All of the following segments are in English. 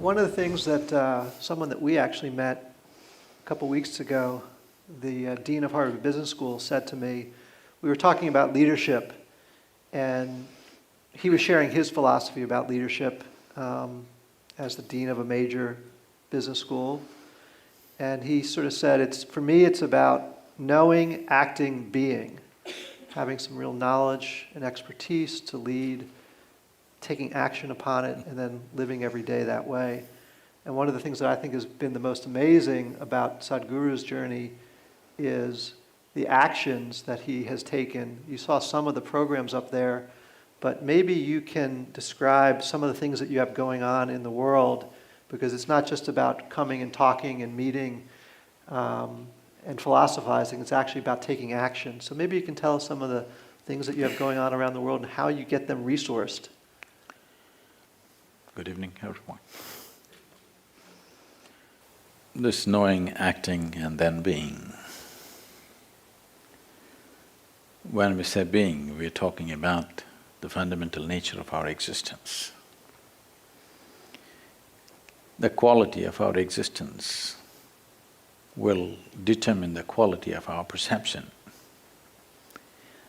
one of the things that someone that we actually met a couple weeks ago, the dean of Harvard Business School, said to me, we were talking about leadership, and he was sharing his philosophy about leadership as the dean of a major business school. And he sort of said, for me, it's about knowing, acting, being, having some real knowledge and expertise to lead, taking action upon it, and then living every day that way. And one of the things that I think has been the most amazing about Sadhguru's journey is the actions that he has taken. You saw some of the programs up there, but maybe you can describe some of the things that you have going on in the world, because it's not just about coming and talking and meeting and philosophizing, it's actually about taking action. So maybe you can tell us some of the things that you have going on around the world and how you get them resourced. Good evening, everyone. This knowing, acting, and then being. When we say being, we're talking about the fundamental nature of our existence. The quality of our existence will determine the quality of our perception,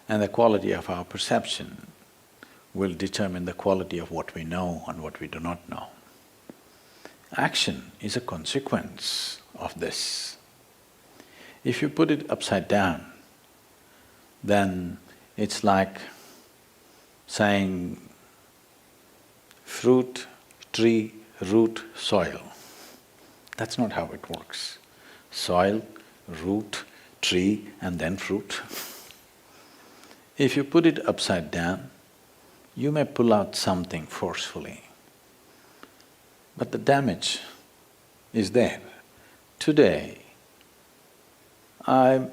and the quality of our perception will determine the quality of what we know and what we do not know. Action is a consequence of this. If you put it upside down, then it's like saying fruit, tree, root, soil. That's not how it works. Soil, root, tree, and then fruit. If you put it upside down, you may pull out something forcefully, but the damage is there. Today, I'm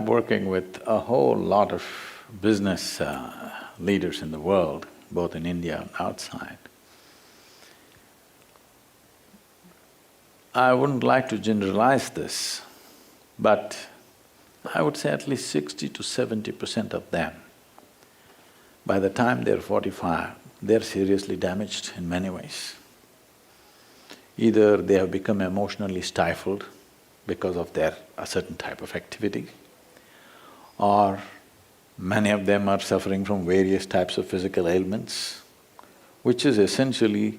working with a whole lot of business leaders in the world, both in India and outside. I wouldn't like to generalize this, but I would say at least 60 to 70% of them, by the time they're 45, they're seriously damaged in many ways. Either they have become emotionally stifled because of a certain type of activity, or many of them are suffering from various types of physical ailments, which is essentially,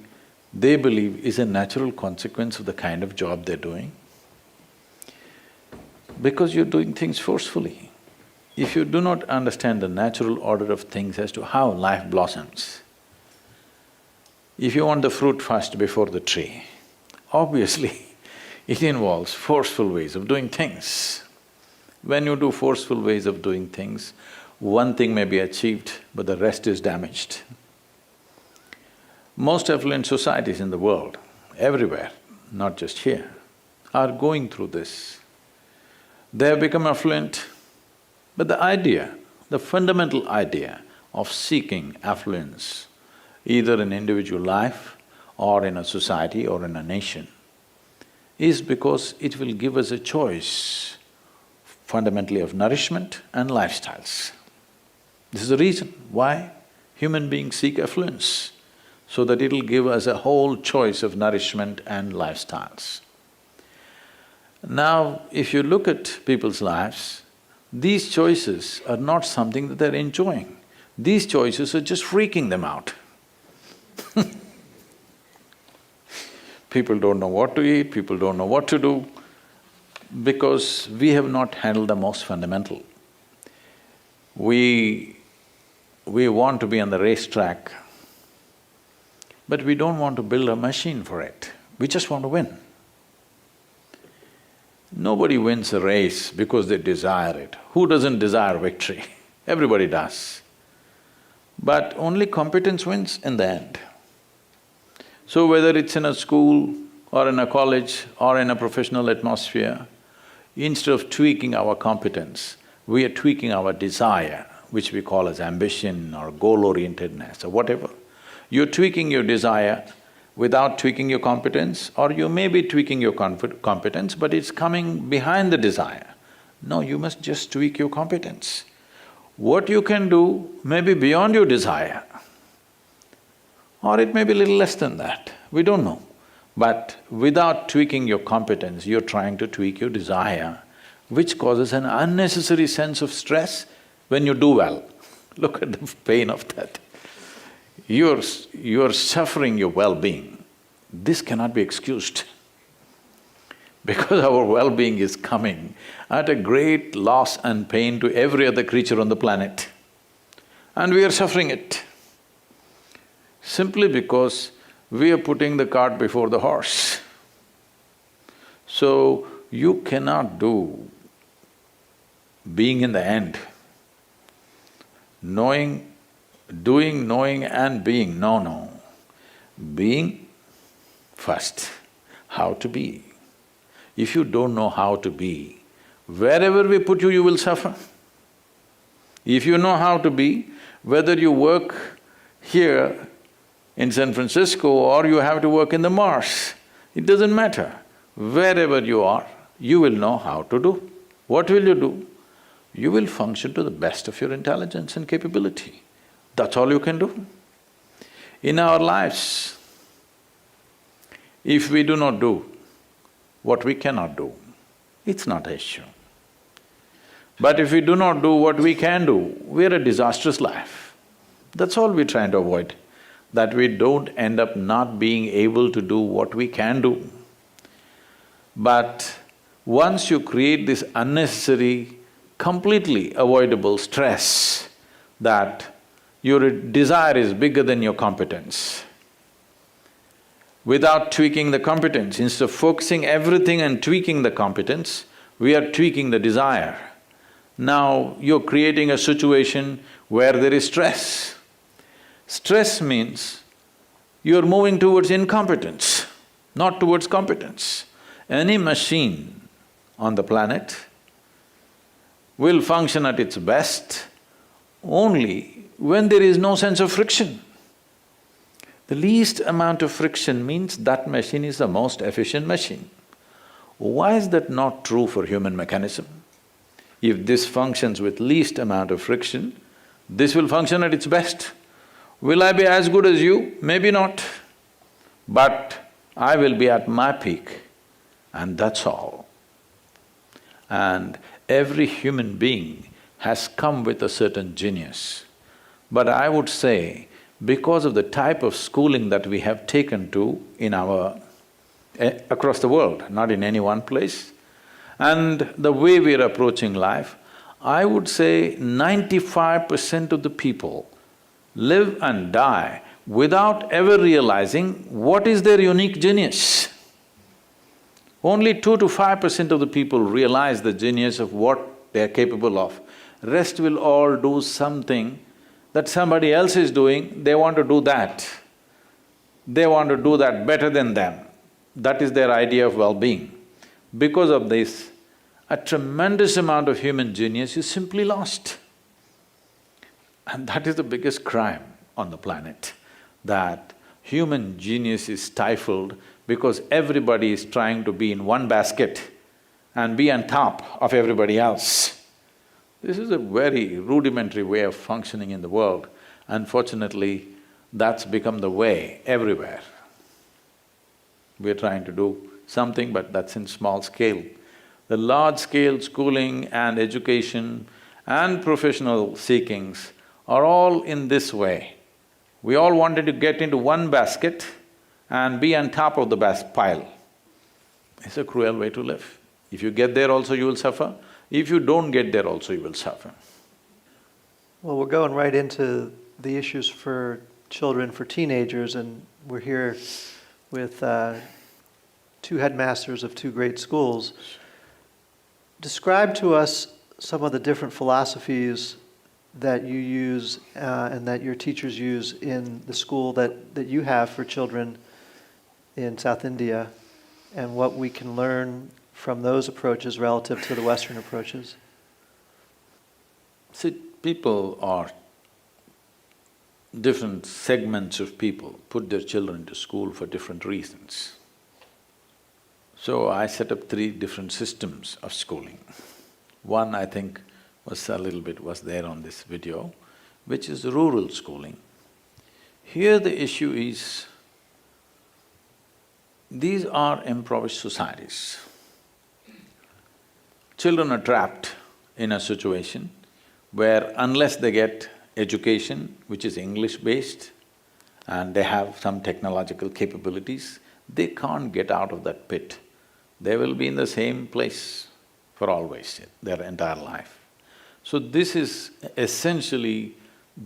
they believe, is a natural consequence of the kind of job they're doing. Because you're doing things forcefully. If you do not understand the natural order of things as to how life blossoms, if you want the fruit first before the tree, obviously it involves forceful ways of doing things. When you do forceful ways of doing things, one thing may be achieved, but the rest is damaged. Most affluent societies in the world, everywhere, not just here, are going through this. They have become affluent, but the idea, the fundamental idea of seeking affluence, either in individual life or in a society or in a nation, is because it will give us a choice fundamentally of nourishment and lifestyles. This is the reason why human beings seek affluence, so that it'll give us a whole choice of nourishment and lifestyles. Now, if you look at people's lives, these choices are not something that they're enjoying. These choices are just freaking them out. People don't know what to eat, people don't know what to do, because we have not handled the most fundamental. We want to be on the racetrack, but we don't want to build a machine for it, we just want to win. Nobody wins a race because they desire it. Who doesn't desire victory? Everybody does. But only competence wins in the end. So whether it's in a school or in a college or in a professional atmosphere, instead of tweaking our competence, we are tweaking our desire, which we call as ambition or goal-orientedness or whatever. You're tweaking your desire without tweaking your competence, or you may be tweaking your competence, but it's coming behind the desire. No, you must just tweak your competence. What you can do may be beyond your desire. or it may be a little less than that, we don't know. But without tweaking your competence, you're trying to tweak your desire, which causes an unnecessary sense of stress when you do well. Look at the pain of that. You're suffering your well-being. This cannot be excused because our well-being is coming at a great loss and pain to every other creature on the planet. And we are suffering it simply because we are putting the cart before the horse. So, you cannot do being in the end. Doing, knowing and being, no. Being first, how to be. If you don't know how to be, wherever we put you, you will suffer. If you know how to be, whether you work here in San Francisco or you have to work in the Mars, it doesn't matter. Wherever you are, you will know how to do. What will you do? You will function to the best of your intelligence and capability. That's all you can do. In our lives, if we do not do what we cannot do, it's not an issue. But if we do not do what we can do, we're a disastrous life. That's all we're trying to avoid, that we don't end up not being able to do what we can do. But once you create this unnecessary, completely avoidable stress that your desire is bigger than your competence, without tweaking the competence, instead of focusing everything and tweaking the competence, we are tweaking the desire. Now you're creating a situation where there is stress. Stress means you're moving towards incompetence, not towards competence. Any machine on the planet will function at its best only when there is no sense of friction. The least amount of friction means that machine is the most efficient machine. Why is that not true for human mechanism? If this functions with least amount of friction, this will function at its best. Will I be as good as you? Maybe not. But I will be at my peak, and that's all. And every human being has come with a certain genius. But I would say, because of the type of schooling that we have taken to in across the world, not in any one place, and the way we're approaching life, I would say 95% of the people live and die without ever realizing what is their unique genius. Only 2 to 5% of the people realize the genius of what they're capable of. Rest will all do something that somebody else is doing, they want to do that. They want to do that better than them. That is their idea of well-being. Because of this, a tremendous amount of human genius is simply lost. And that is the biggest crime on the planet, that human genius is stifled because everybody is trying to be in one basket and be on top of everybody else. This is a very rudimentary way of functioning in the world. Unfortunately, that's become the way everywhere. We're trying to do something, but that's in small scale. The large-scale schooling and education and professional seekings are all in this way. We all wanted to get into one basket and be on top of the pile. It's a cruel way to live. If you get there also, you will suffer. If you don't get there also, you will suffer. Well, we're going right into the issues for children, for teenagers, and we're here with two headmasters of two great schools. Describe to us some of the different philosophies that you use and that your teachers use in the school that you have for children in South India, and what we can learn from those approaches relative to the Western approaches. See, people are… different segments of people put their children to school for different reasons. So I set up 3 different systems of schooling. One, I think, was there on this video, which is rural schooling. Here the issue is, these are impoverished societies. Children are trapped in a situation where unless they get education, which is English-based, and they have some technological capabilities, they can't get out of that pit. They will be in the same place for always, their entire life. So this is essentially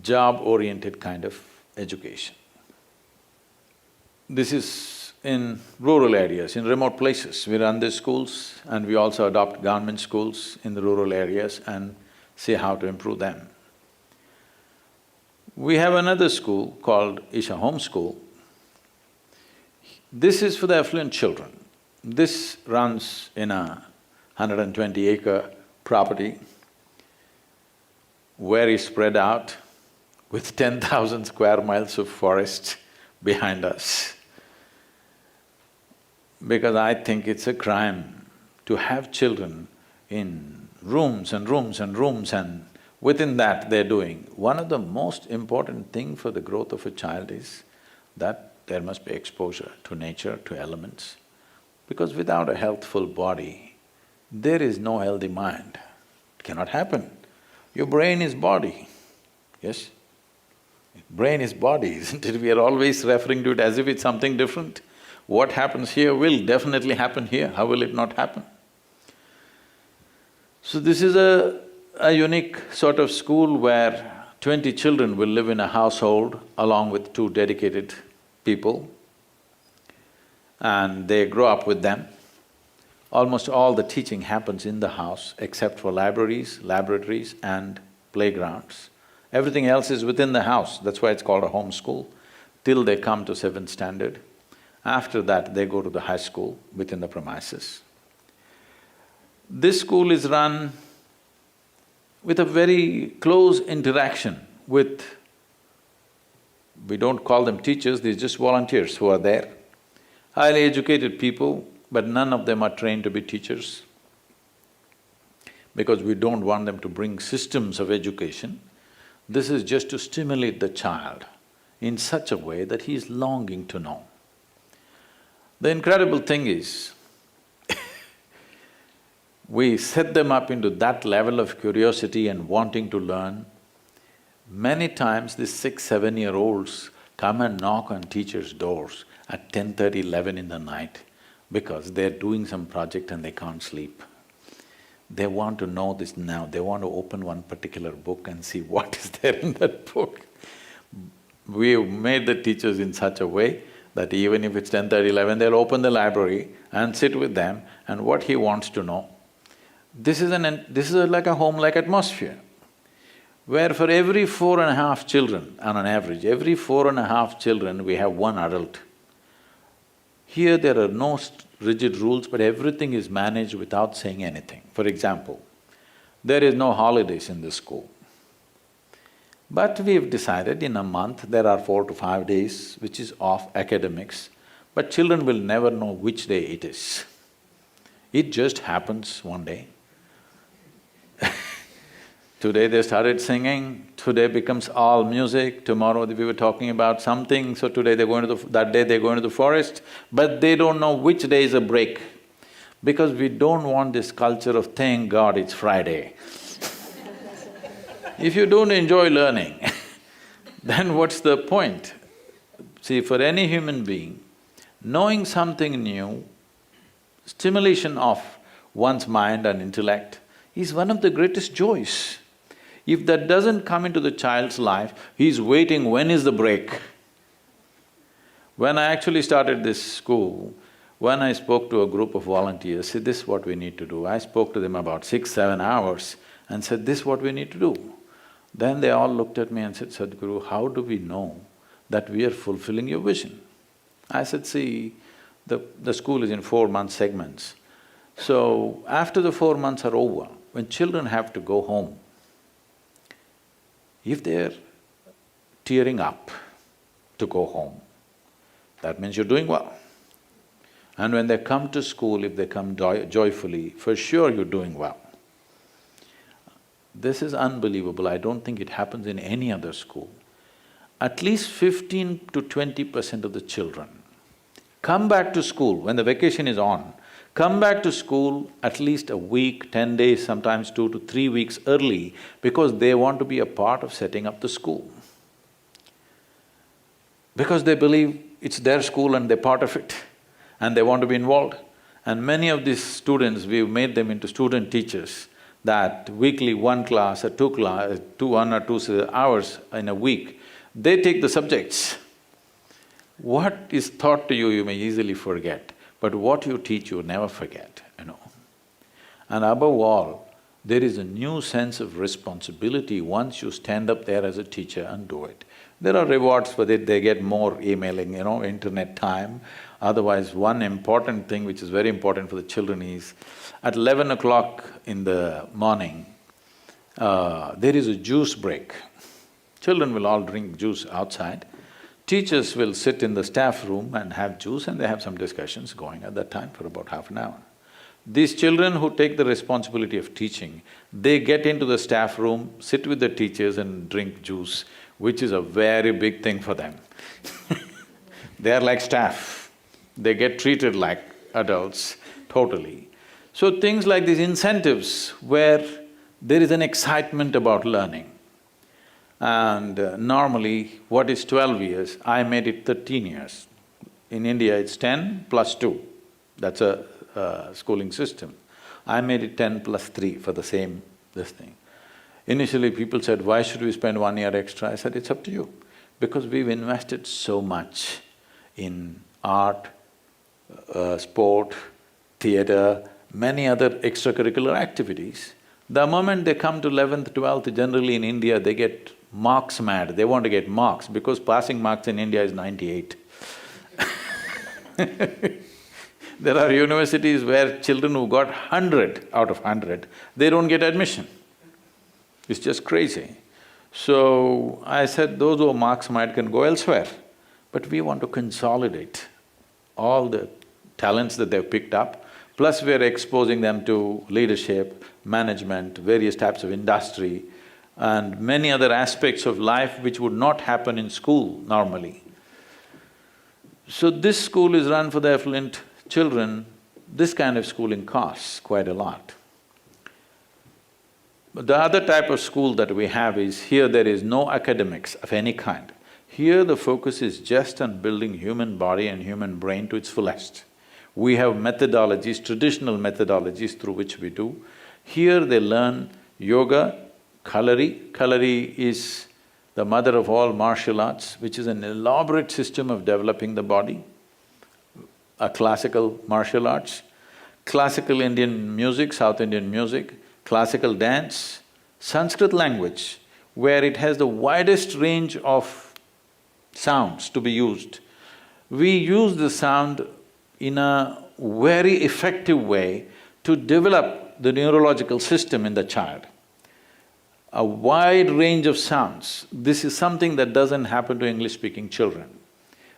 job-oriented kind of education. This is in rural areas, in remote places. We run these schools and we also adopt government schools in the rural areas and see how to improve them. We have another school called Isha Home School. This is for the affluent children. This runs in a 120-acre property, very spread out, with 10,000 square miles of forest behind us. Because I think it's a crime to have children in rooms and rooms and rooms, and within that they're doing. One of the most important thing for the growth of a child is that there must be exposure to nature, to elements. Because without a healthful body, there is no healthy mind. It cannot happen. Your brain is body, yes? Brain is body, isn't it? We are always referring to it as if it's something different. What happens here will definitely happen here, how will it not happen? So this is a unique sort of school where 20 children will live in a household along with 2 dedicated people, and they grow up with them. Almost all the teaching happens in the house except for libraries, laboratories and playgrounds. Everything else is within the house, that's why it's called a home school, till they come to 7th standard. After that, they go to the high school within the premises. This school is run with a very close interaction with… we don't call them teachers, they're just volunteers who are there. Highly educated people, but none of them are trained to be teachers. Because we don't want them to bring systems of education. This is just to stimulate the child in such a way that he is longing to know. The incredible thing is, we set them up into that level of curiosity and wanting to learn. Many times these 6-7-year-olds come and knock on teachers' doors at 10:30, 11 in the night because they're doing some project and they can't sleep. They want to know this now, they want to open one particular book and see what is there in that book. We've made the teachers in such a way that even if it's 10:30, 11, they'll open the library and sit with them and what he wants to know. This is like a home-like atmosphere, where for every 4.5 children, on an average, every 4.5 children we have 1 adult. Here there are no rigid rules, but everything is managed without saying anything. For example, there is no holidays in this school. But we've decided in a month there are 4 to 5 days which is off academics, but children will never know which day it is. It just happens one day. Today they started singing, today becomes all music, tomorrow we were talking about something, so today they're going to that day they're going to the forest, but they don't know which day is a break. Because we don't want this culture of thank God it's Friday. If you don't enjoy learning, then what's the point? See, for any human being, knowing something new, stimulation of one's mind and intellect is one of the greatest joys. If that doesn't come into the child's life, he's waiting, when is the break? When I actually started this school, when I spoke to a group of volunteers, said, this is what we need to do. I spoke to them about 6-7 hours and said, this is what we need to do. Then they all looked at me and said, Sadhguru, how do we know that we are fulfilling your vision? I said, see, the school is in 4-month segments. So, after the 4 months are over, when children have to go home, if they're tearing up to go home, that means you're doing well. And when they come to school, if they come joyfully, for sure you're doing well. This is unbelievable, I don't think it happens in any other school. at least 15 to 20% of the children come back to school when the vacation is on, come back to school at least a week, 10 days, sometimes 2 to 3 weeks early because they want to be a part of setting up the school. Because they believe it's their school and they're part of it and they want to be involved. And many of these students, we've made them into student teachers, that weekly one class or one or two hours in a week, they take the subjects. What is taught to you, you may easily forget, but what you teach, you never forget, you know. And above all, there is a new sense of responsibility once you stand up there as a teacher and do it. There are rewards for it, they get more emailing, you know, internet time. Otherwise, one important thing which is very important for the children is, at 11 o'clock in the morning, there is a juice break. Children will all drink juice outside. Teachers will sit in the staff room and have juice and they have some discussions going at that time for about half an hour. These children who take the responsibility of teaching, they get into the staff room, sit with the teachers and drink juice, which is a very big thing for them. They are like staff, they get treated like adults, totally. So things like these incentives where there is an excitement about learning. And normally, what is 12 years, I made it 13 years. In India, it's 10 plus 2, that's a schooling system. I made it 10 plus 3 for the same this thing. Initially, people said, why should we spend 1 year extra? I said, it's up to you. Because we've invested so much in art, sport, theatre, many other extracurricular activities. The moment they come to 11th, 12th, generally in India, they get marks mad, they want to get marks because passing marks in India is 98. There are universities where children who got 100 out of 100, they don't get admission. It's just crazy. So I said, those who are marks mad can go elsewhere, but we want to consolidate all the talents that they've picked up, plus we're exposing them to leadership, management, various types of industry, and many other aspects of life which would not happen in school normally. So this school is run for the affluent children. This kind of schooling costs quite a lot. But the other type of school that we have is, here there is no academics of any kind. Here the focus is just on building human body and human brain to its fullest. We have methodologies, traditional methodologies through which we do. Here they learn yoga, Kalari. Kalari is the mother of all martial arts, which is an elaborate system of developing the body, a classical martial arts, classical Indian music, South Indian music, classical dance, Sanskrit language, where it has the widest range of sounds to be used. We use the sound in a very effective way to develop the neurological system in the child. A wide range of sounds. This is something that doesn't happen to English-speaking children.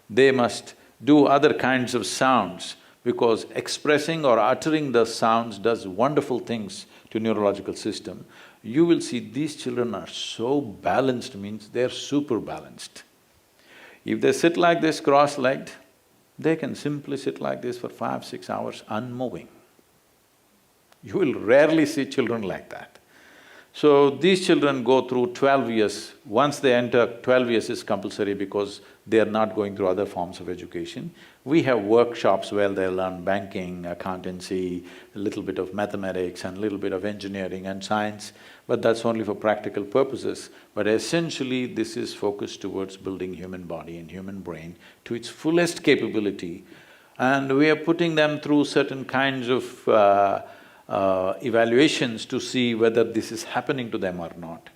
They must do other kinds of sounds because expressing or uttering the sounds does wonderful things to neurological system. You will see these children are so balanced, means they're super balanced. If they sit like this cross-legged, they can simply sit like this for 5–6 hours unmoving. You will rarely see children like that. So these children go through 12 years. Once they enter, 12 years is compulsory because they are not going through other forms of education. We have workshops where they learn banking, accountancy, a little bit of mathematics and a little bit of engineering and science, but that's only for practical purposes. But essentially, this is focused towards building human body and human brain to its fullest capability. And we are putting them through certain kinds of evaluations to see whether this is happening to them or not.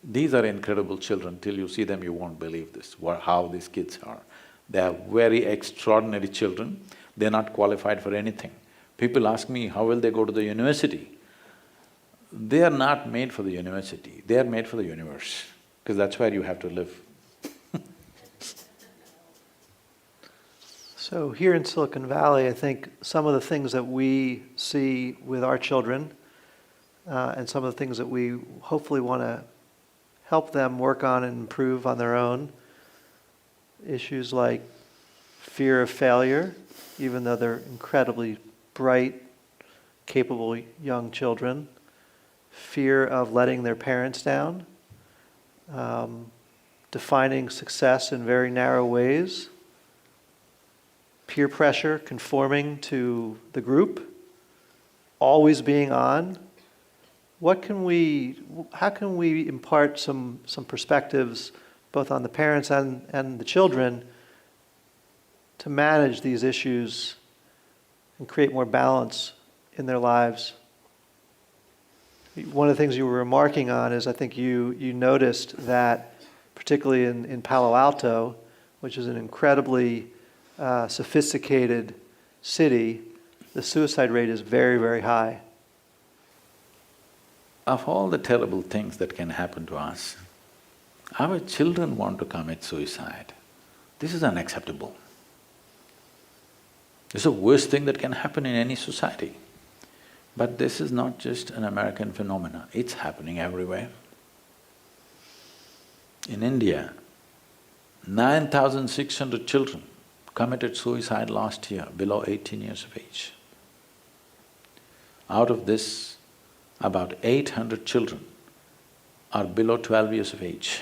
These are incredible children. Till you see them, you won't believe this, how these kids are. They are very extraordinary children. They're not qualified for anything. People ask me, how will they go to the university? They are not made for the university, they are made for the universe, because that's where you have to live. So here in Silicon Valley, I think some of the things that we see with our children and some of the things that we hopefully want to help them work on and improve on their own issues like fear of failure, even though they're incredibly bright, capable young children, fear of letting their parents down, defining success in very narrow ways, peer pressure, conforming to the group, always being on. How can we impart some perspectives both on the parents and the children to manage these issues and create more balance in their lives? One of the things you were remarking on is I think you noticed that, particularly in Palo Alto, which is an incredibly sophisticated city, the suicide rate is very, very high. Of all the terrible things that can happen to us, our children want to commit suicide. This is unacceptable. It's the worst thing that can happen in any society. But this is not just an American phenomenon, it's happening everywhere. In India, 9,600 children committed suicide last year below 18 years of age. Out of this, about 800 children are below 12 years of age.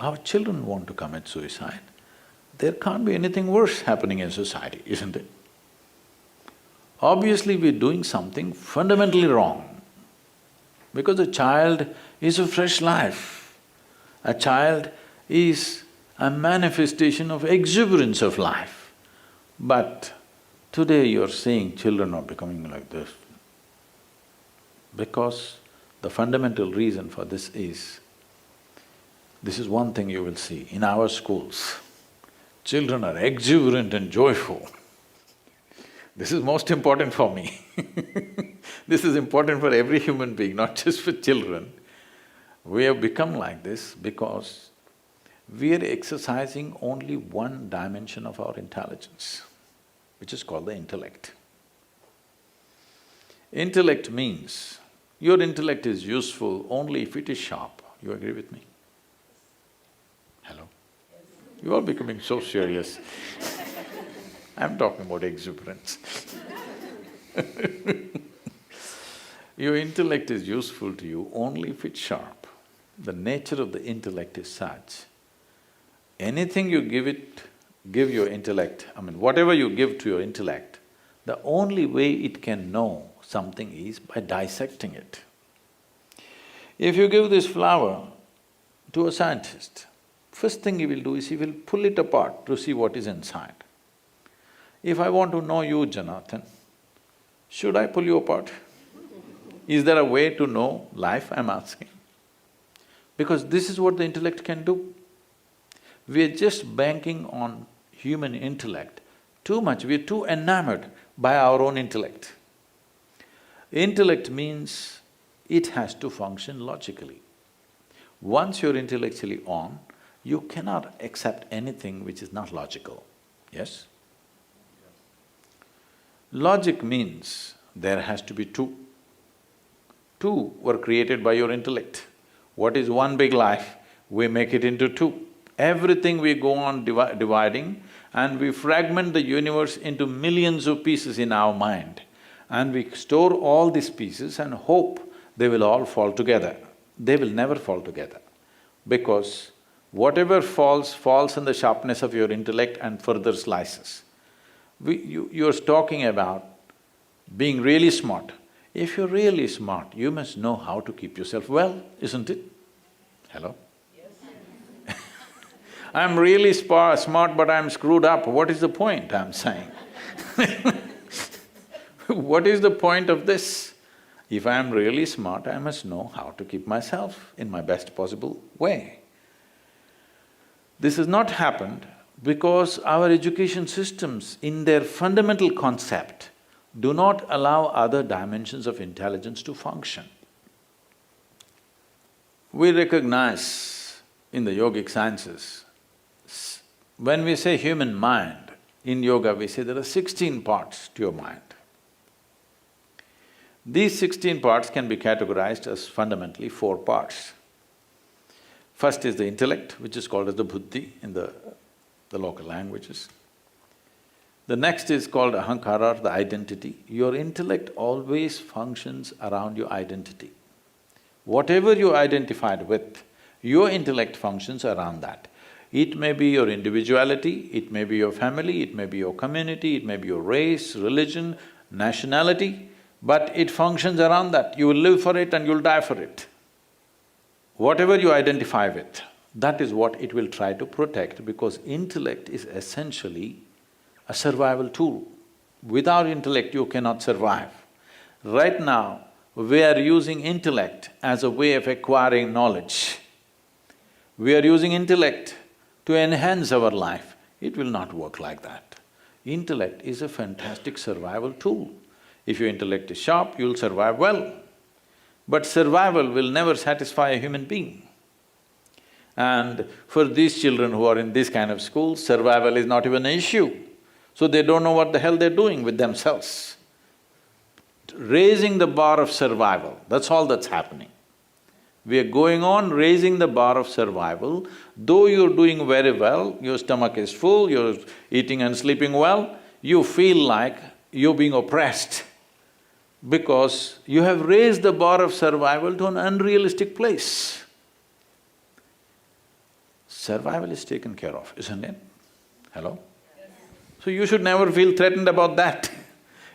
Our children want to commit suicide. There can't be anything worse happening in society, isn't it? Obviously, we're doing something fundamentally wrong, because a child is a fresh life. A child is a manifestation of exuberance of life. But today you're seeing children are becoming like this. Because the fundamental reason for this is one thing you will see in our schools. Children are exuberant and joyful. This is most important for me. This is important for every human being, not just for children. We have become like this because we are exercising only one dimension of our intelligence, which is called the intellect. Intellect means your intellect is useful only if it is sharp. You agree with me? Hello? You are becoming so serious. I'm talking about exuberance. Your intellect is useful to you only if it's sharp. The nature of the intellect is such, anything you give your intellect, whatever you give to your intellect, the only way it can know something is by dissecting it. If you give this flower to a scientist, first thing he will do is he will pull it apart to see what is inside. If I want to know you, Jonathan, should I pull you apart? Is there a way to know life, I'm asking? Because this is what the intellect can do. We are just banking on human intellect too much, we are too enamored by our own intellect. Intellect means it has to function logically. Once you're intellectually on, you cannot accept anything which is not logical, yes? Logic means there has to be two. Two were created by your intellect. What is one big life? We make it into two. Everything we go on dividing, and we fragment the universe into millions of pieces in our mind. And we store all these pieces and hope they will all fall together. They will never fall together, because whatever falls, falls in the sharpness of your intellect and further slices. You're talking about being really smart. If you're really smart, you must know how to keep yourself well, isn't it? Hello? Yes. I'm really smart, but I'm screwed up. What is the point, I'm saying? What is the point of this? If I'm really smart, I must know how to keep myself in my best possible way. This has not happened because our education systems, in their fundamental concept, do not allow other dimensions of intelligence to function. We recognize in the yogic sciences, when we say human mind, in yoga we say there are 16 parts to your mind. These 16 parts can be categorized as fundamentally 4 parts. First is the intellect, which is called as the buddhi in the local languages. The next is called ahankara, the identity. Your intellect always functions around your identity. Whatever you're identified with, your intellect functions around that. It may be your individuality, it may be your family, it may be your community, it may be your race, religion, nationality, but it functions around that. You will live for it and you'll die for it. Whatever you identify with, that is what it will try to protect, because intellect is essentially a survival tool. Without intellect, you cannot survive. Right now, we are using intellect as a way of acquiring knowledge. We are using intellect to enhance our life. It will not work like that. Intellect is a fantastic survival tool. If your intellect is sharp, you'll survive well. But survival will never satisfy a human being. And for these children who are in this kind of school, survival is not even an issue. So they don't know what the hell they're doing with themselves. Raising the bar of survival, that's all that's happening. We are going on raising the bar of survival. Though you're doing very well, your stomach is full, you're eating and sleeping well, you feel like you're being oppressed because you have raised the bar of survival to an unrealistic place. Survival is taken care of, isn't it? Hello? So you should never feel threatened about that.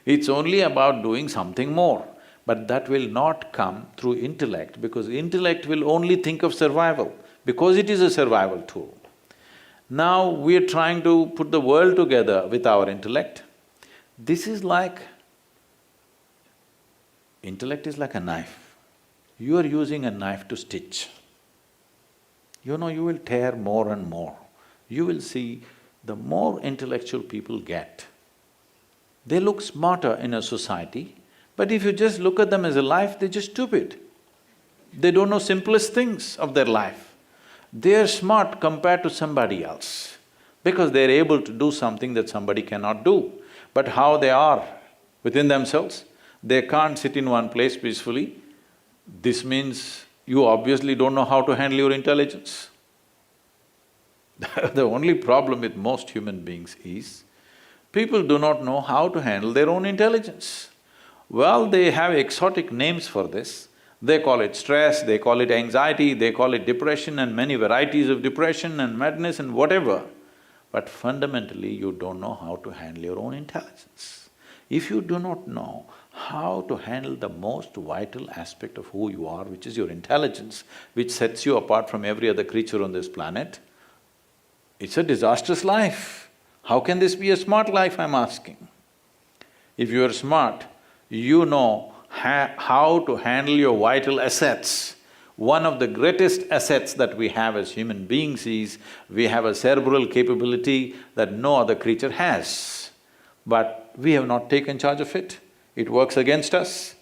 It's only about doing something more. But that will not come through intellect, because intellect will only think of survival, because it is a survival tool. Now we are trying to put the world together with our intellect. This is like… intellect is like a knife. You are using a knife to stitch. You know, you will tear more and more. You will see the more intellectual people get, they look smarter in a society, but if you just look at them as a life, they're just stupid. They don't know simplest things of their life. They're smart compared to somebody else, because they're able to do something that somebody cannot do. But how they are within themselves, they can't sit in one place peacefully. This means you obviously don't know how to handle your intelligence. The only problem with most human beings is, people do not know how to handle their own intelligence. Well, they have exotic names for this. They call it stress, they call it anxiety, they call it depression and many varieties of depression and madness and whatever. But fundamentally, you don't know how to handle your own intelligence. If you do not know how to handle the most vital aspect of who you are, which is your intelligence, which sets you apart from every other creature on this planet, it's a disastrous life. How can this be a smart life, I'm asking? If you are smart, you know how to handle your vital assets. One of the greatest assets that we have as human beings is, we have a cerebral capability that no other creature has. But we have not taken charge of it, it works against us.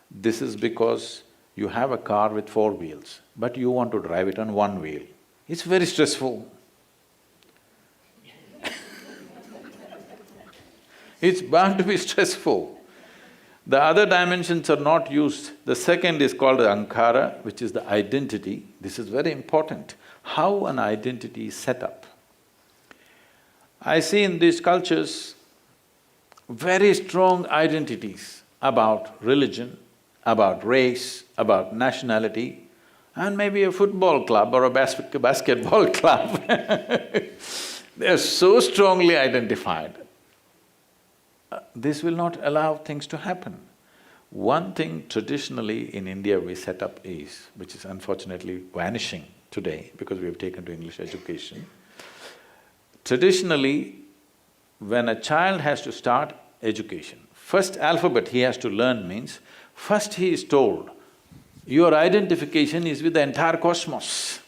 This is because you have a car with 4 wheels, but you want to drive it on 1 wheel. It's very stressful. It's bound to be stressful. The other dimensions are not used. The second is called the ahankara, which is the identity. This is very important, how an identity is set up. I see in these cultures very strong identities about religion, about race, about nationality, and maybe a football club or a basketball club. They are so strongly identified. This will not allow things to happen. One thing traditionally in India we set up is, which is unfortunately vanishing today because we have taken to English education. Traditionally, when a child has to start education, first alphabet he has to learn means, first he is told, your identification is with the entire cosmos.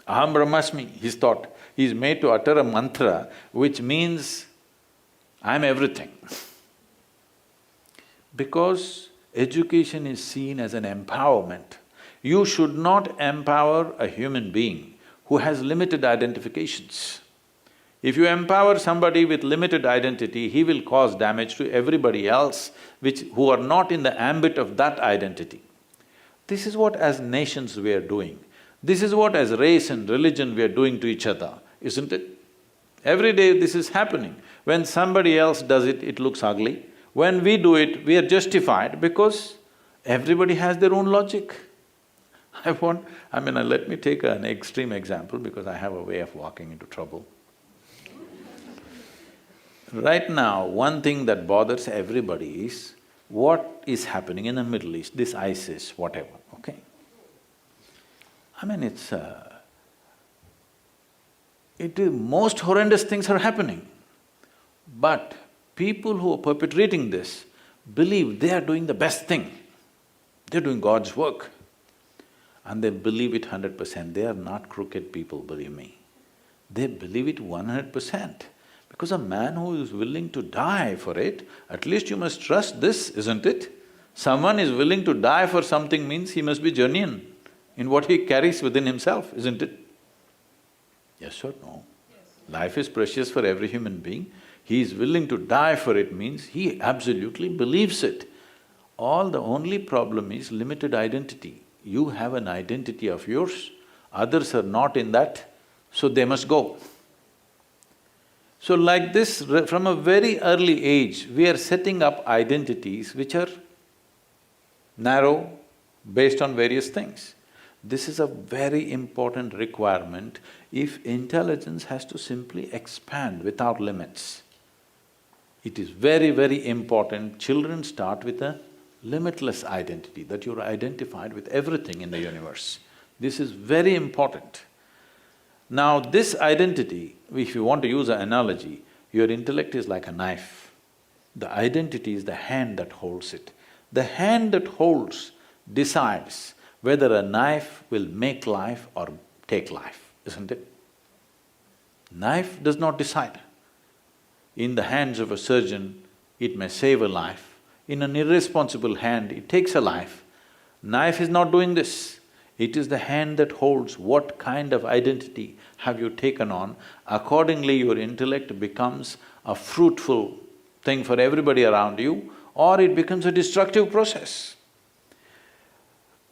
Aham Brahmasmi, he's taught. He's made to utter a mantra which means, I'm everything. Because education is seen as an empowerment. You should not empower a human being who has limited identifications. If you empower somebody with limited identity, he will cause damage to everybody else who are not in the ambit of that identity. This is what as nations we are doing. This is what as race and religion we are doing to each other, isn't it? Every day this is happening. When somebody else does it, it looks ugly. When we do it, we are justified because everybody has their own logic. Let me take an extreme example because I have a way of walking into trouble. Right now, one thing that bothers everybody is what is happening in the Middle East, this ISIS, whatever, okay? Most horrendous things are happening. But people who are perpetrating this believe they are doing the best thing. They're doing God's work. And they believe it 100%. They are not crooked people, believe me. They believe it 100%. Because a man who is willing to die for it, at least you must trust this, isn't it? Someone is willing to die for something means he must be genuine in what he carries within himself, isn't it? Yes or no? Yes. Life is precious for every human being. He is willing to die for it means he absolutely believes it. The only problem is limited identity. You have an identity of yours, others are not in that, so they must go. So like this, from a very early age, we are setting up identities which are narrow, based on various things. This is a very important requirement if intelligence has to simply expand without limits. It is very, very important. Children start with a limitless identity, that you're identified with everything in the universe. This is very important. Now, this identity, if you want to use an analogy, your intellect is like a knife. The identity is the hand that holds it. The hand that holds decides whether a knife will make life or take life, isn't it? Knife does not decide. In the hands of a surgeon, it may save a life. In an irresponsible hand, it takes a life. Knife is not doing this. It is the hand that holds what kind of identity have you taken on. Accordingly, your intellect becomes a fruitful thing for everybody around you, or it becomes a destructive process.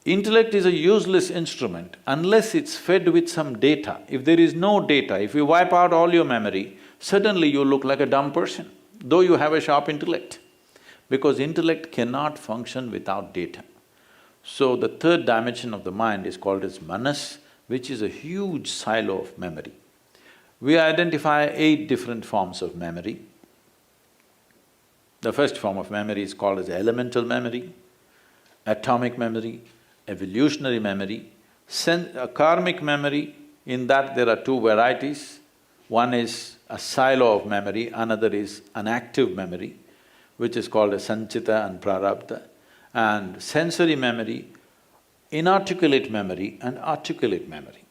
Intellect is a useless instrument unless it's fed with some data. If there is no data, if you wipe out all your memory, suddenly you look like a dumb person, though you have a sharp intellect. Because intellect cannot function without data. So the third dimension of the mind is called as manas, which is a huge silo of memory. We identify 8 different forms of memory. The first form of memory is called as elemental memory, atomic memory, evolutionary memory, karmic memory. In that there are 2 varieties. One is a silo of memory, another is an active memory, which is called as sanchita and prarabdha. And sensory memory, inarticulate memory and articulate memory.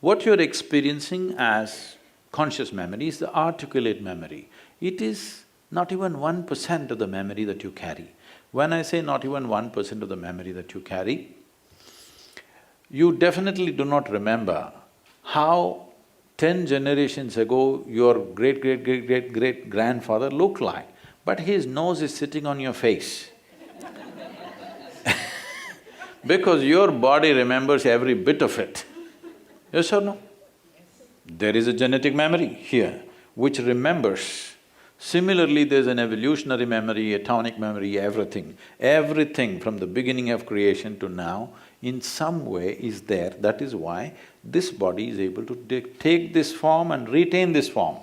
What you're experiencing as conscious memory is the articulate memory. It is not even 1% of the memory that you carry. When I say not even 1% of the memory that you carry, you definitely do not remember how 10 generations ago your great-great-great-great-grandfather looked like, but his nose is sitting on your face. Because your body remembers every bit of it. Yes or no? There is a genetic memory here which remembers. Similarly, there's an evolutionary memory, atomic memory, everything. Everything from the beginning of creation to now, in some way is there. That is why this body is able to take this form and retain this form.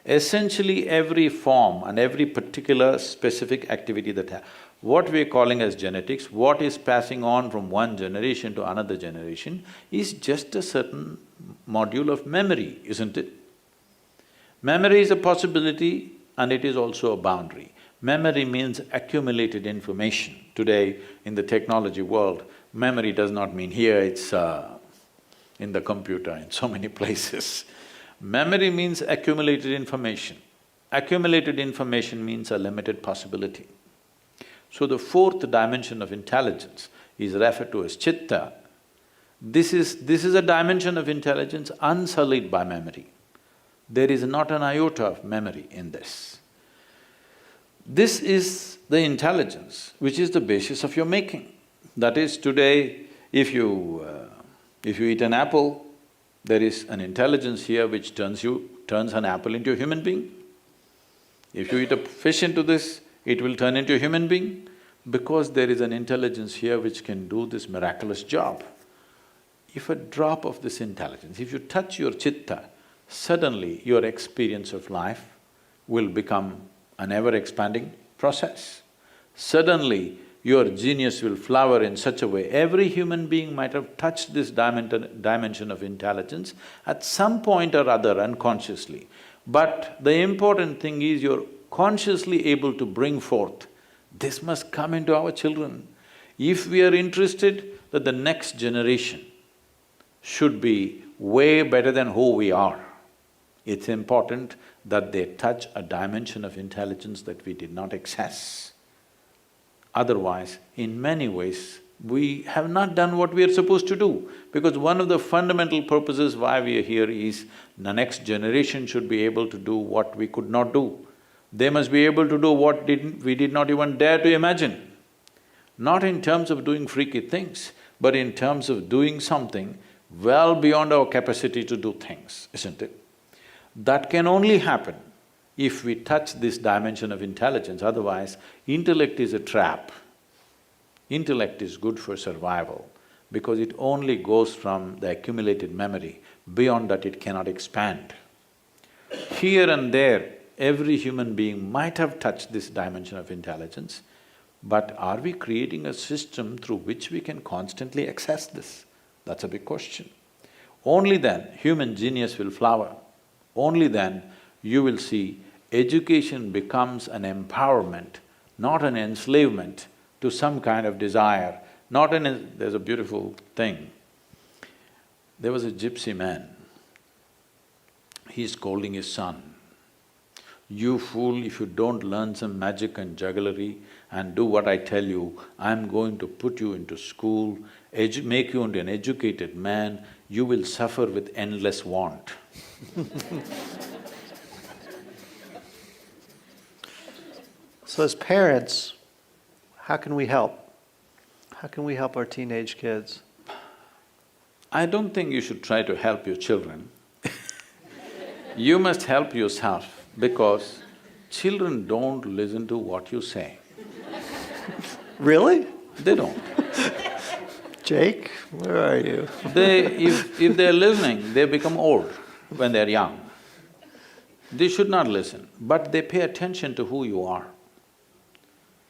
Essentially, every form and every particular specific activity that what we're calling as genetics, what is passing on from one generation to another generation is just a certain module of memory, isn't it? Memory is a possibility and it is also a boundary. Memory means accumulated information. Today, in the technology world, memory does not mean here, it's in the computer, in so many places. Memory means accumulated information. Accumulated information means a limited possibility. So the 4th dimension of intelligence is referred to as chitta. This is a dimension of intelligence unsullied by memory. There is not an iota of memory in this. This is the intelligence which is the basis of your making. That is, today, if you If you eat an apple, there is an intelligence here which turns an apple into a human being. If you eat a fish into this, it will turn into a human being, because there is an intelligence here which can do this miraculous job. If a drop of this intelligence, if you touch your chitta, suddenly your experience of life will become an ever-expanding process. Suddenly, your genius will flower in such a way. Every human being might have touched this dimension of intelligence at some point or other unconsciously. But the important thing is you're consciously able to bring forth, this must come into our children. If we are interested that the next generation should be way better than who we are, it's important that they touch a dimension of intelligence that we did not access. Otherwise, in many ways, we have not done what we are supposed to do, because one of the fundamental purposes why we are here is the next generation should be able to do what we could not do. They must be able to do what we did not even dare to imagine. Not in terms of doing freaky things, but in terms of doing something well beyond our capacity to do things, isn't it? That can only happen if we touch this dimension of intelligence, otherwise intellect is a trap. Intellect is good for survival because it only goes from the accumulated memory, beyond that it cannot expand. Here and there, every human being might have touched this dimension of intelligence, but are we creating a system through which we can constantly access this? That's a big question. Only then human genius will flower. Only then you will see education becomes an empowerment, not an enslavement to some kind of desire, not an… There's a beautiful thing. There was a gypsy man, he's scolding his son, "You fool, if you don't learn some magic and jugglery and do what I tell you, I'm going to put you into school, make you into an educated man, you will suffer with endless want." So as parents, how can we help? How can we help our teenage kids? I don't think you should try to help your children. You must help yourself, because children don't listen to what you say. Really? They don't. Jake, where are you? If they're listening, they become old when they're young. They should not listen, but they pay attention to who you are.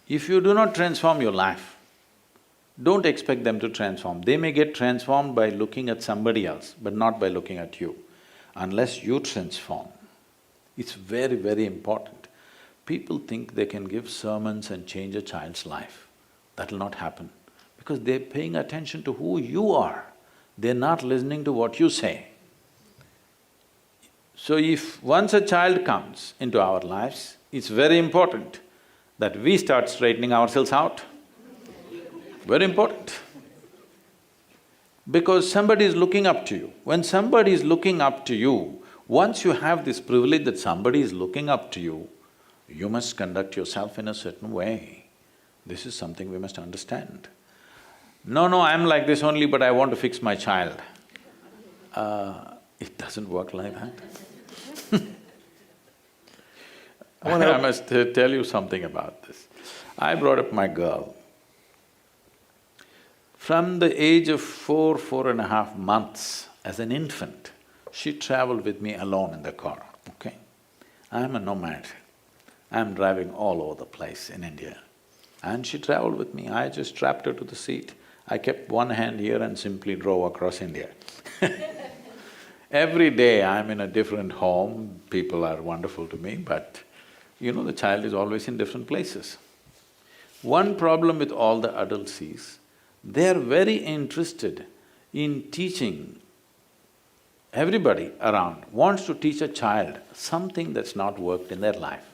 If you do not transform your life, don't expect them to transform. They may get transformed by looking at somebody else, but not by looking at you. Unless you transform, it's very, very important. People think they can give sermons and change a child's life. That'll not happen, because they're paying attention to who you are. They're not listening to what you say. So if once a child comes into our lives, it's very important that we start straightening ourselves out. Very important. Because somebody is looking up to you. When somebody is looking up to you, once you have this privilege that somebody is looking up to you, you must conduct yourself in a certain way. This is something we must understand. No, I'm like this only, but I want to fix my child. It doesn't work like that. I must tell you something about this. I brought up my girl. From the age of 4.5 months, as an infant, she traveled with me alone in the car, okay? I'm a nomad. I'm driving all over the place in India. And she traveled with me. I just strapped her to the seat. I kept one hand here and simply drove across India. Every day I'm in a different home, people are wonderful to me, but you know, the child is always in different places. One problem with all the adults is, they're very interested in teaching. Everybody around wants to teach a child something that's not worked in their life.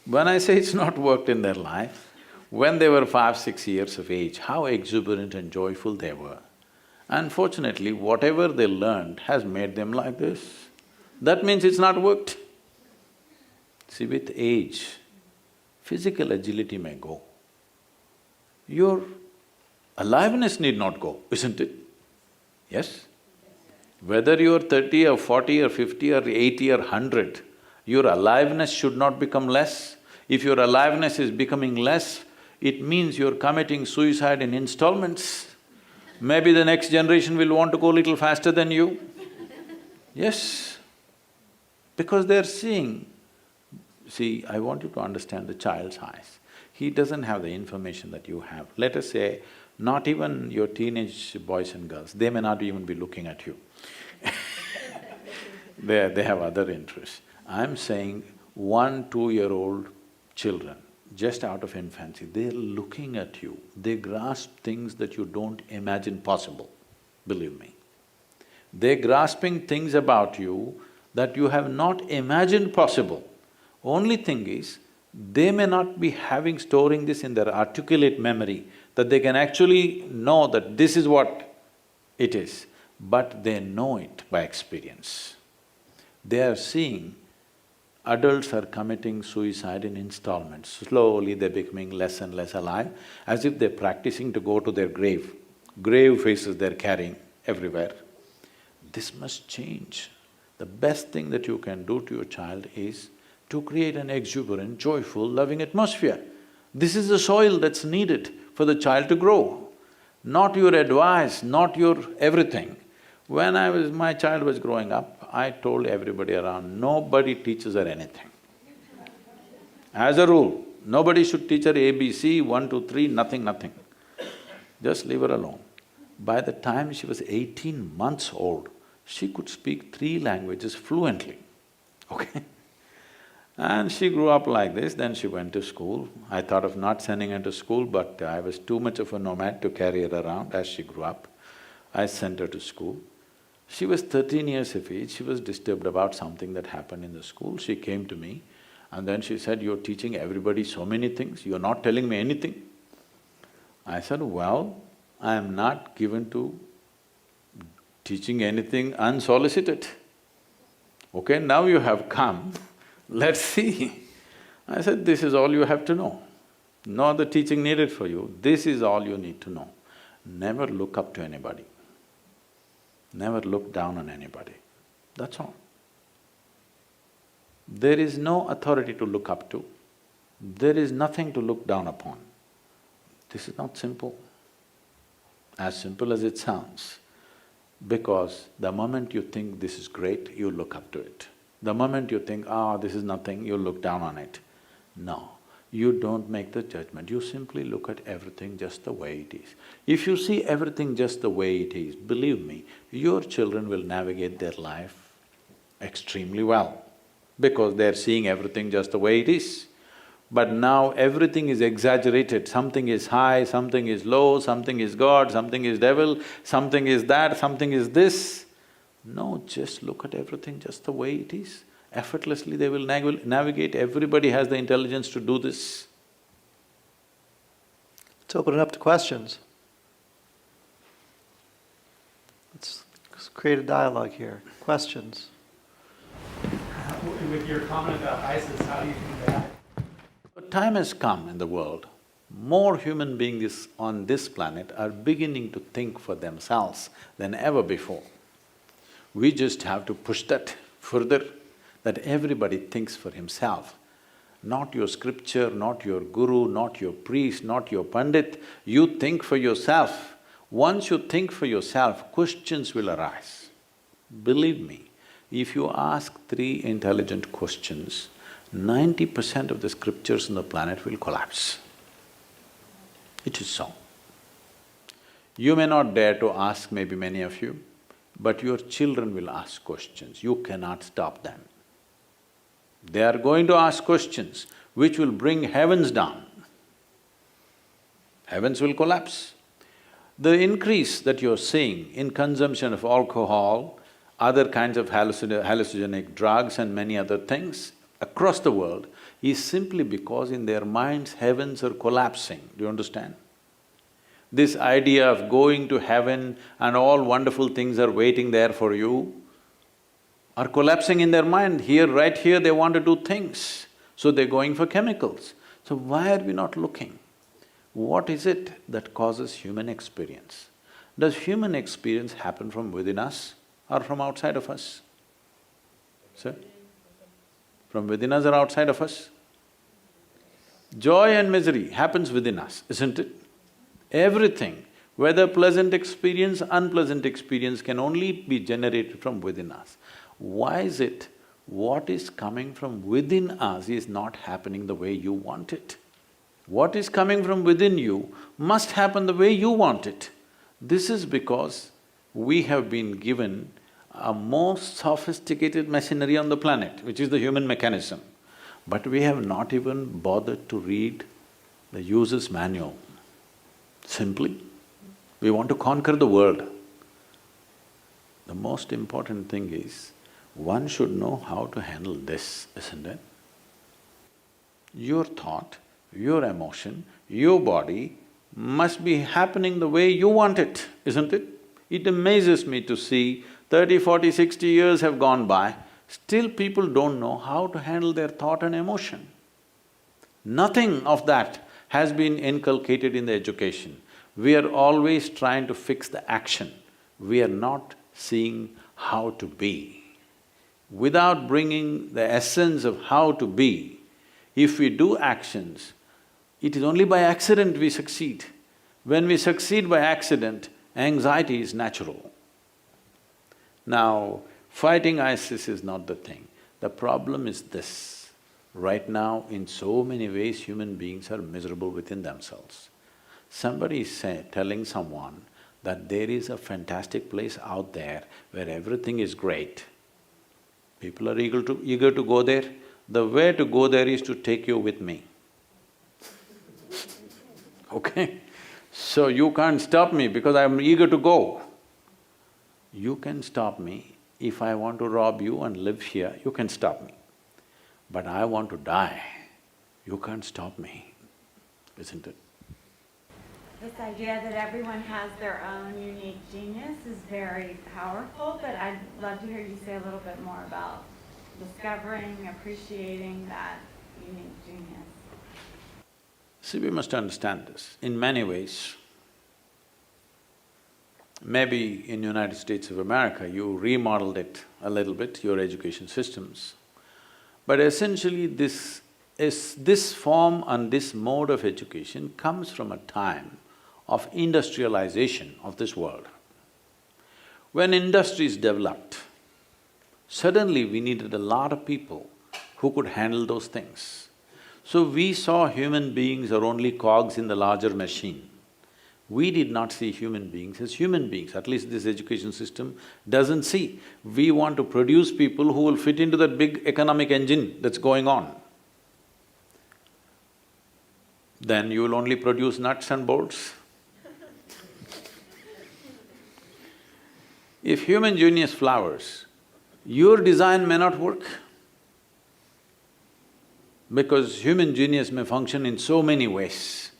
When I say it's not worked in their life, when they were 5-6 years of age, how exuberant and joyful they were. Unfortunately, whatever they learned has made them like this. That means it's not worked. See, with age, physical agility may go. Your Aliveness need not go, isn't it? Yes? Whether you're 30 or 40 or 50 or 80 or 100, your aliveness should not become less. If your aliveness is becoming less, it means you're committing suicide in installments. Maybe the next generation will want to go a little faster than you. Yes, because they're seeing… See, I want you to understand the child's eyes. He doesn't have the information that you have. Let us say, not even your teenage boys and girls, they may not even be looking at you. They have other interests. I'm saying 1, 2-year-old children, just out of infancy, they're looking at you. They grasp things that you don't imagine possible, believe me. They're grasping things about you that you have not imagined possible. Only thing is, they may not be storing this in their articulate memory, that they can actually know that this is what it is, but they know it by experience. They are seeing adults are committing suicide in installments. Slowly they're becoming less and less alive, as if they're practicing to go to their grave. Grave faces they're carrying everywhere. This must change. The best thing that you can do to your child is to create an exuberant, joyful, loving atmosphere. This is the soil that's needed for the child to grow, not your advice, not your everything. When my child was growing up, I told everybody around, nobody teaches her anything. As a rule, nobody should teach her ABC, 1, 2, 3, nothing. Just leave her alone. By the time she was 18 months old, she could speak 3 languages fluently, okay? And she grew up like this, then she went to school. I thought of not sending her to school, but I was too much of a nomad to carry her around as she grew up. I sent her to school. She was 13 years of age, she was disturbed about something that happened in the school. She came to me and then she said, "You're teaching everybody so many things, you're not telling me anything." I said, "Well, I am not given to teaching anything unsolicited. Okay, now you have come, let's see." I said, "This is all you have to know. No other teaching needed for you, this is all you need to know. Never look up to anybody. Never look down on anybody, that's all. There is no authority to look up to, there is nothing to look down upon. This is not simple, as simple as it sounds, because the moment you think this is great, you look up to it. The moment you think, this is nothing, you look down on it. No, you don't make the judgment, you simply look at everything just the way it is. If you see everything just the way it is, believe me, your children will navigate their life extremely well, because they're seeing everything just the way it is. But now everything is exaggerated, something is high, something is low, something is God, something is devil, something is that, something is this. No, just look at everything just the way it is. Effortlessly they will navigate, everybody has the intelligence to do this. Let's open it up to questions. Let's create a dialogue here. Questions? With your comment about ISIS, how do you combat it? But time has come in the world, more human beings on this planet are beginning to think for themselves than ever before. We just have to push that further, that everybody thinks for himself. Not your scripture, not your guru, not your priest, not your pandit, you think for yourself. Once you think for yourself, questions will arise. Believe me, if you ask 3 intelligent questions, 90% of the scriptures on the planet will collapse. It is so. You may not dare to ask, maybe many of you, but your children will ask questions, you cannot stop them. They are going to ask questions which will bring heavens down. Heavens will collapse. The increase that you're seeing in consumption of alcohol, other kinds of hallucinogenic drugs and many other things across the world is simply because in their minds heavens are collapsing, do you understand? This idea of going to heaven and all wonderful things are waiting there for you are collapsing in their mind. Here, right here, they want to do things, so they're going for chemicals. So why are we not looking? What is it that causes human experience? Does human experience happen from within us or from outside of us? Sir? From within us or outside of us? Joy and misery happens within us, isn't it? Everything, whether pleasant experience, unpleasant experience, can only be generated from within us. Why is it what is coming from within us is not happening the way you want it? What is coming from within you must happen the way you want it. This is because we have been given a most sophisticated machinery on the planet, which is the human mechanism. But we have not even bothered to read the user's manual. Simply, we want to conquer the world. The most important thing is, one should know how to handle this, isn't it? Your thought, your emotion, your body must be happening the way you want it, isn't it? It amazes me to see 30, 40, 60 years have gone by, still people don't know how to handle their thought and emotion. Nothing of that has been inculcated in the education. We are always trying to fix the action, we are not seeing how to be. Without bringing the essence of how to be, if we do actions, it is only by accident we succeed. When we succeed by accident, anxiety is natural. Now, fighting ISIS is not the thing. The problem is this: right now, in so many ways, human beings are miserable within themselves. Somebody is telling someone that there is a fantastic place out there where everything is great. People are eager to go there. The way to go there is to take you with me. Okay? So you can't stop me because I'm eager to go. You can stop me. If I want to rob you and live here, you can stop me. But I want to die, you can't stop me, isn't it? This idea that everyone has their own unique genius is very powerful, but I'd love to hear you say a little bit more about discovering, appreciating that unique genius. See, we must understand this. In many ways, maybe in United States of America, you remodeled it a little bit, your education systems. But essentially this form and this mode of education comes from a time of industrialization of this world. When industries developed, suddenly we needed a lot of people who could handle those things. So we saw human beings are only cogs in the larger machine. We did not see human beings as human beings, at least this education system doesn't see. We want to produce people who will fit into that big economic engine that's going on. Then you will only produce nuts and bolts. If human genius flowers, your design may not work, because human genius may function in so many ways,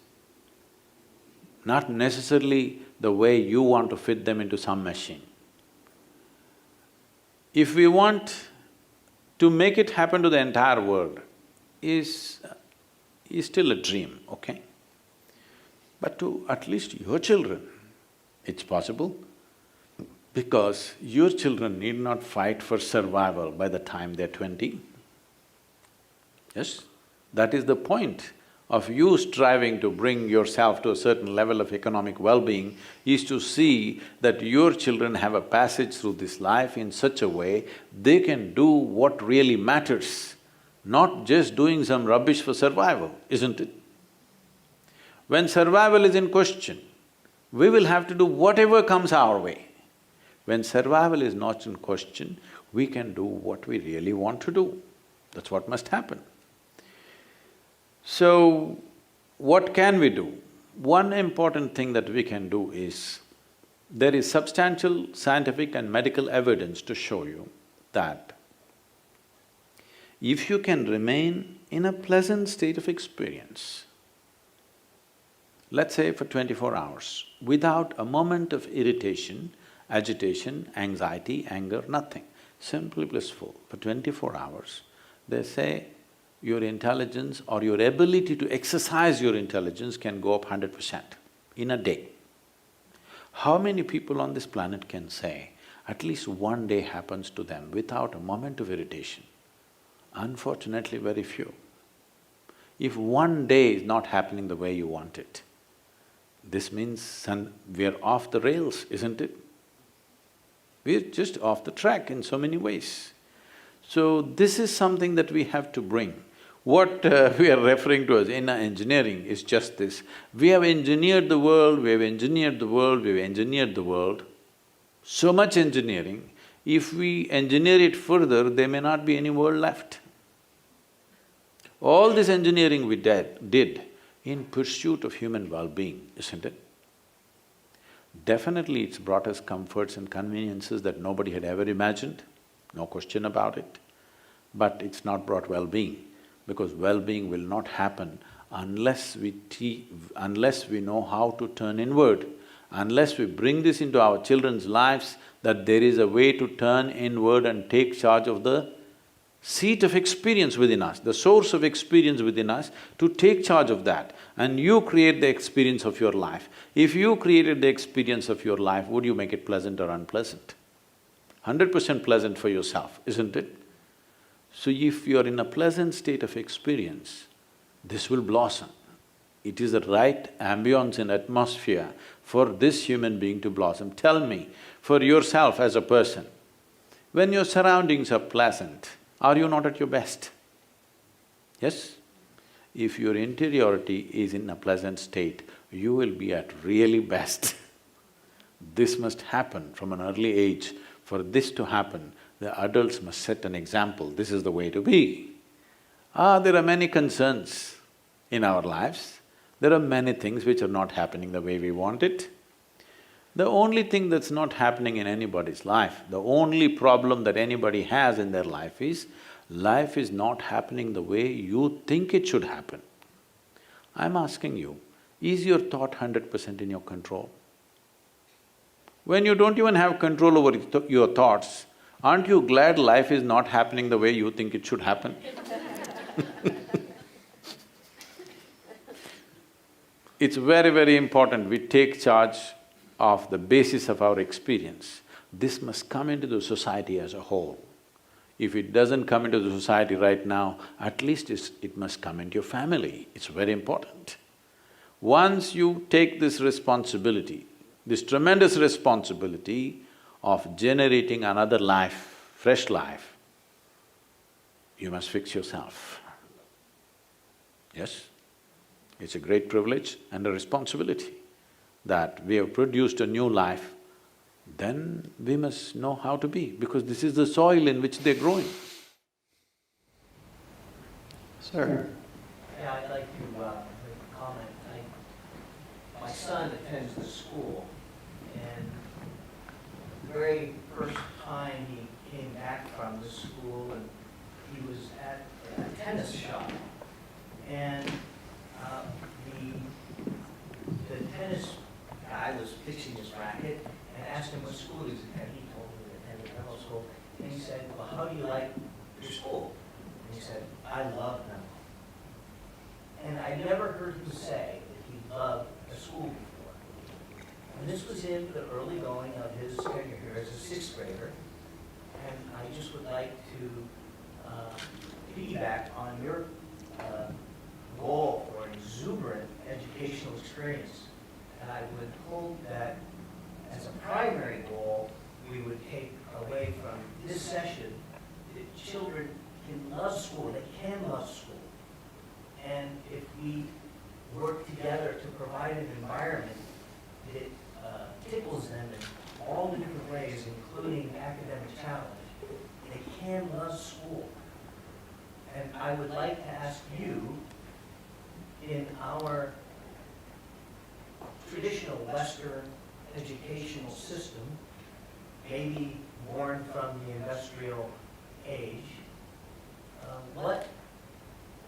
not necessarily the way you want to fit them into some machine. If we want to make it happen to the entire world is still a dream, okay? But to at least your children, it's possible, because your children need not fight for survival by the time they're 20. Yes? That is the point of you striving to bring yourself to a certain level of economic well-being, is to see that your children have a passage through this life in such a way they can do what really matters, not just doing some rubbish for survival, isn't it? When survival is in question, we will have to do whatever comes our way. When survival is not in question, we can do what we really want to do. That's what must happen. So, what can we do? One important thing that we can do is, there is substantial scientific and medical evidence to show you that if you can remain in a pleasant state of experience, let's say for 24 hours, without a moment of irritation, agitation, anxiety, anger, nothing, simply blissful for 24 hours, they say your intelligence or your ability to exercise your intelligence can go up 100% in a day. How many people on this planet can say at least one day happens to them without a moment of irritation? Unfortunately, very few. If one day is not happening the way you want it, this means we're off the rails, isn't it? We're just off the track in so many ways. So this is something that we have to bring. What we are referring to as inner engineering is just this. We have engineered the world, we have engineered the world, we have engineered the world. So much engineering, if we engineer it further, there may not be any world left. All this engineering we did in pursuit of human well-being, isn't it? Definitely it's brought us comforts and conveniences that nobody had ever imagined, no question about it. But it's not brought well-being, because well-being will not happen unless we know how to turn inward, unless we bring this into our children's lives, that there is a way to turn inward and take charge of the seat of experience within us, the source of experience within us, to take charge of that, and you create the experience of your life. If you created the experience of your life, would you make it pleasant or unpleasant? 100% pleasant for yourself, isn't it? So if you're in a pleasant state of experience, this will blossom. It is the right ambience and atmosphere for this human being to blossom. Tell me, for yourself as a person, when your surroundings are pleasant, are you not at your best? Yes? If your interiority is in a pleasant state, you will be at really best. This must happen from an early age. For this to happen, the adults must set an example, this is the way to be. There are many concerns in our lives, there are many things which are not happening the way we want it. The only thing that's not happening in anybody's life, the only problem that anybody has in their life is not happening the way you think it should happen. I'm asking you, is your thought 100% in your control? When you don't even have control over your thoughts, aren't you glad life is not happening the way you think it should happen? It's very, very important we take charge of the basis of our experience. This must come into the society as a whole. If it doesn't come into the society right now, at least it must come into your family, it's very important. Once you take this responsibility, this tremendous responsibility of generating another life, fresh life, you must fix yourself. Yes? It's a great privilege and a responsibility that we have produced a new life, then we must know how to be, because this is the soil in which they're growing. Sir? Yeah, I'd like to make a comment. My son attends the school, and the very first time he came back from the school, and he was at a tennis shop, and the tennis guy was fixing his racket and asked him what school he was at. He told me he attended Menlo School, and he said, "Well, how do you like your school?" And he said, "I love Menlo." And I never heard him say that he loved a school before. And this was in the early going of his tenure here as a sixth grader. And I just would like to piggyback on your goal for an exuberant educational experience. And I would hope that as a primary goal, we would take away from this session that children can love school, they can love school. And if we work together to provide an environment that tickles them in all the different ways, including academic challenge, they can love school. And I would like to ask you, in our traditional Western educational system, maybe born from the industrial age, what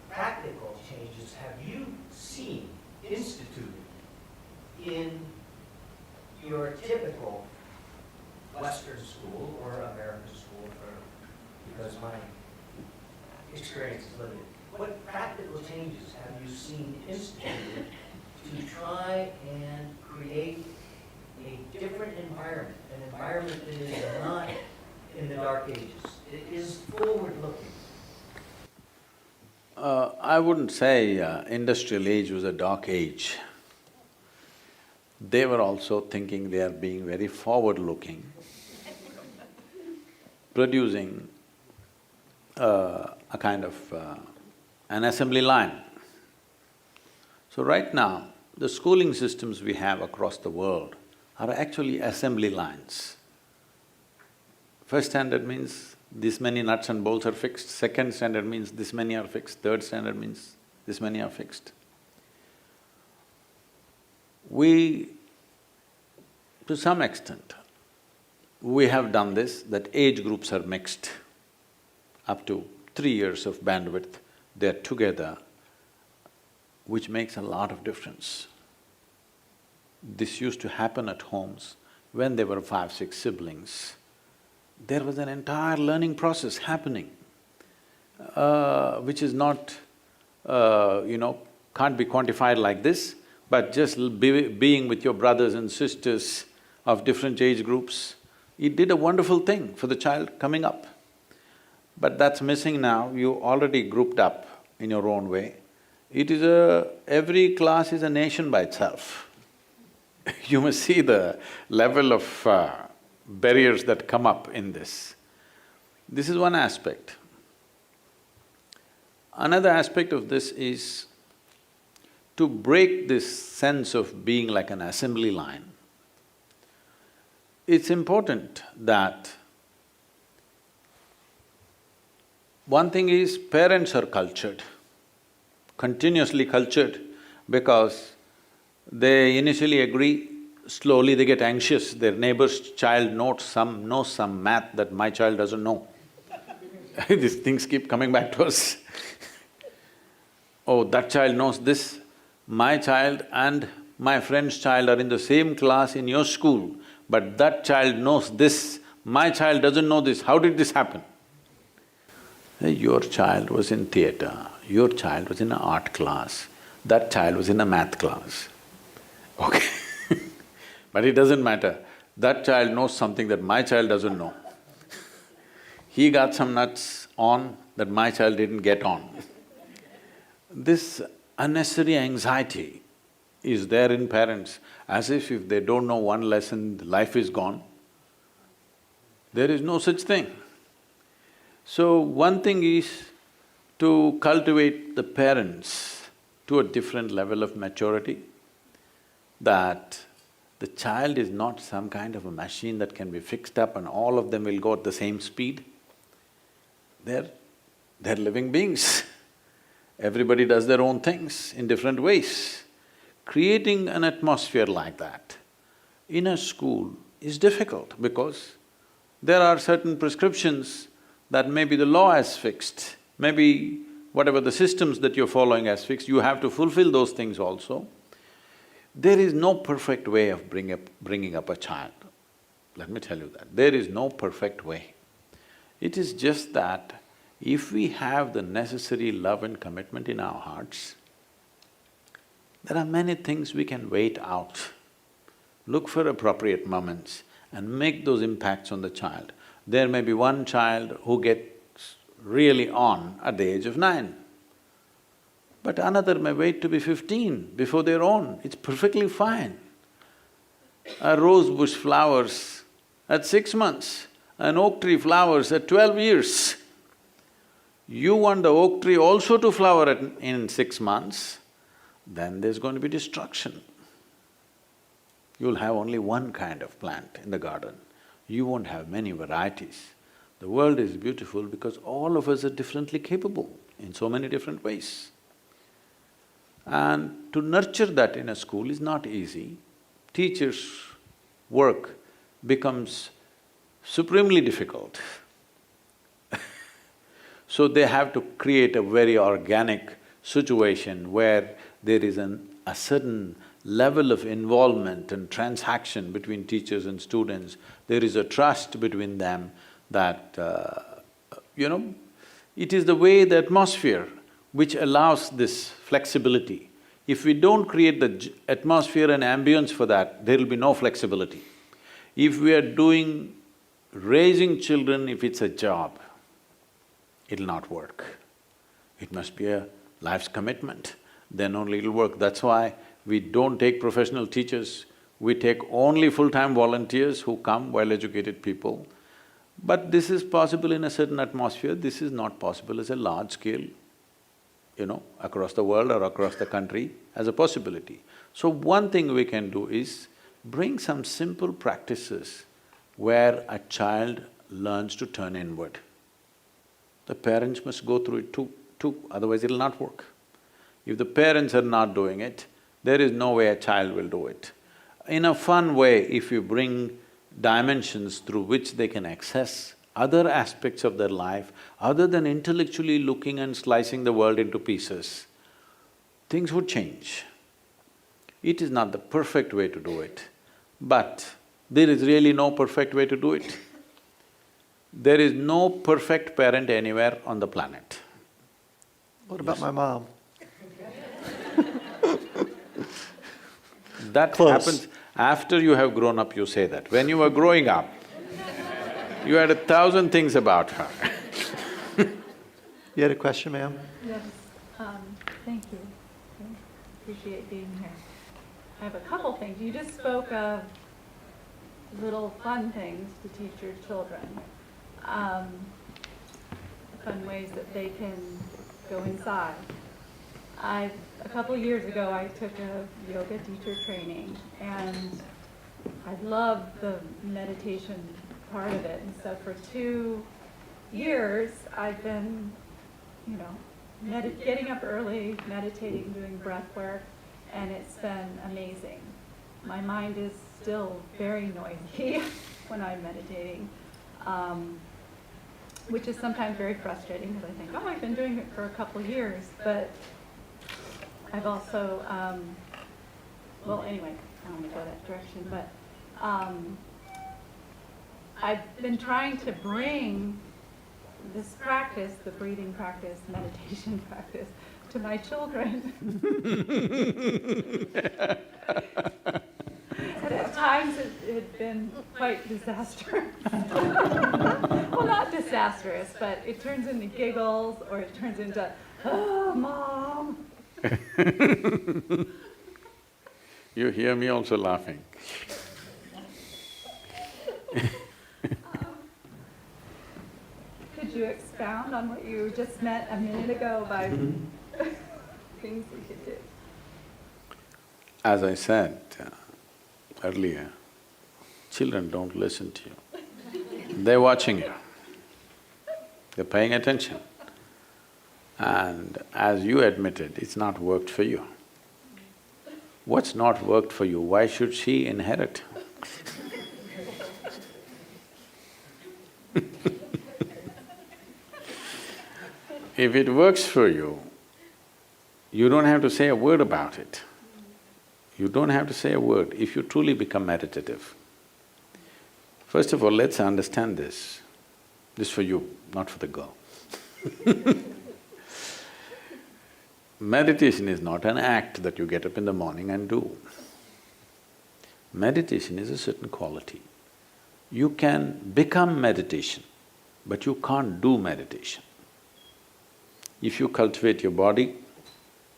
practical changes have you seen instituted in your typical Western school or American school, because my experience is limited? what practical changes have you seen instituted to try and create a different environment, an environment that is not in the dark ages, it is forward-looking? I wouldn't say industrial age was a dark age. They were also thinking they are being very forward-looking, producing a kind of an assembly line. So right now, the schooling systems we have across the world are actually assembly lines. First standard means this many nuts and bolts are fixed, second standard means this many are fixed, third standard means this many are fixed. We, to some extent, we have done this, that age groups are mixed. Up to 3 years of bandwidth, they're together, which makes a lot of difference. This used to happen at homes when there were 5, 6 siblings. There was an entire learning process happening, which is not, can't be quantified like this, but just being with your brothers and sisters of different age groups, it did a wonderful thing for the child coming up. But that's missing now, you already grouped up in your own way. It is every class is a nation by itself. You must see the level of barriers that come up in this. This is one aspect. Another aspect of this is to break this sense of being like an assembly line. It's important that one thing is parents are cultured, continuously cultured, because they initially agree, slowly they get anxious, their neighbor's child knows some math that my child doesn't know. These things keep coming back to us. Oh, that child knows this, my child and my friend's child are in the same class in your school, but that child knows this, my child doesn't know this, how did this happen? Your child was in theatre, your child was in an art class, that child was in a math class. Okay but it doesn't matter, that child knows something that my child doesn't know. He got some nuts on that my child didn't get on. This unnecessary anxiety is there in parents, as if they don't know one lesson, life is gone. There is no such thing. So one thing is to cultivate the parents to a different level of maturity, that the child is not some kind of a machine that can be fixed up and all of them will go at the same speed. They're living beings. Everybody does their own things in different ways. Creating an atmosphere like that in a school is difficult because there are certain prescriptions that maybe the law has fixed, maybe whatever the systems that you're following has fixed, you have to fulfill those things also. There is no perfect way of bringing up a child. Let me tell you that, there is no perfect way. It is just that if we have the necessary love and commitment in our hearts, there are many things we can wait out. Look for appropriate moments and make those impacts on the child. There may be one child who gets really on at the age of 9, but another may wait to be 15 before they're on, it's perfectly fine. A rose bush flowers at 6 months, an oak tree flowers at 12 years. You want the oak tree also to flower in 6 months, then there's going to be destruction. You'll have only one kind of plant in the garden, you won't have many varieties. The world is beautiful because all of us are differently capable in so many different ways. And to nurture that in a school is not easy. Teachers' work becomes supremely difficult. So they have to create a very organic situation where there is a certain level of involvement and transaction between teachers and students. There is a trust between them that, it is the way, the atmosphere which allows this flexibility. If we don't create the atmosphere and ambience for that, there will be no flexibility. If we are raising children, if it's a job, it'll not work. It must be a life's commitment, then only it'll work. That's why we don't take professional teachers, we take only full-time volunteers who come, well-educated people. But this is possible in a certain atmosphere, this is not possible as a large scale, across the world or across the country as a possibility. So one thing we can do is bring some simple practices where a child learns to turn inward. The parents must go through it too, otherwise it'll not work. If the parents are not doing it, there is no way a child will do it. In a fun way, if you bring dimensions through which they can access other aspects of their life, other than intellectually looking and slicing the world into pieces, things would change. It is not the perfect way to do it, but there is really no perfect way to do it. There is no perfect parent anywhere on the planet. What about my mom? That Close. happens after you have grown up, you say that. When you were growing up, you had 1,000 things about her. You had a question, ma'am? Yes, thank you. I appreciate being here. I have a couple things. You just spoke of little fun things to teach your children. Fun ways that they can go inside. A couple years ago, I took a yoga teacher training, and I loved the meditation part of it. And so for 2 years, I've been, getting up early, meditating, doing breath work, and it's been amazing. My mind is still very noisy when I'm meditating, which is sometimes very frustrating because I think, oh, I've been doing it for a couple years, but I've also, well, anyway, I don't want to go that direction, but I've been trying to bring this practice, the breathing practice, meditation practice, to my children. And at times it had been quite disastrous. Well, not disastrous, but it turns into giggles, or it turns into, oh, Mom. You hear me also laughing. Could you expound on what you just meant a minute ago by things we could do? As I said earlier, children don't listen to you. They're watching you. They're paying attention. And as you admitted, it's not worked for you. What's not worked for you, why should she inherit? If it works for you, you don't have to say a word about it. You don't have to say a word if you truly become meditative. First of all, let's understand this. This for you, not for the girl. Meditation is not an act that you get up in the morning and do. Meditation is a certain quality. You can become meditation, but you can't do meditation. If you cultivate your body,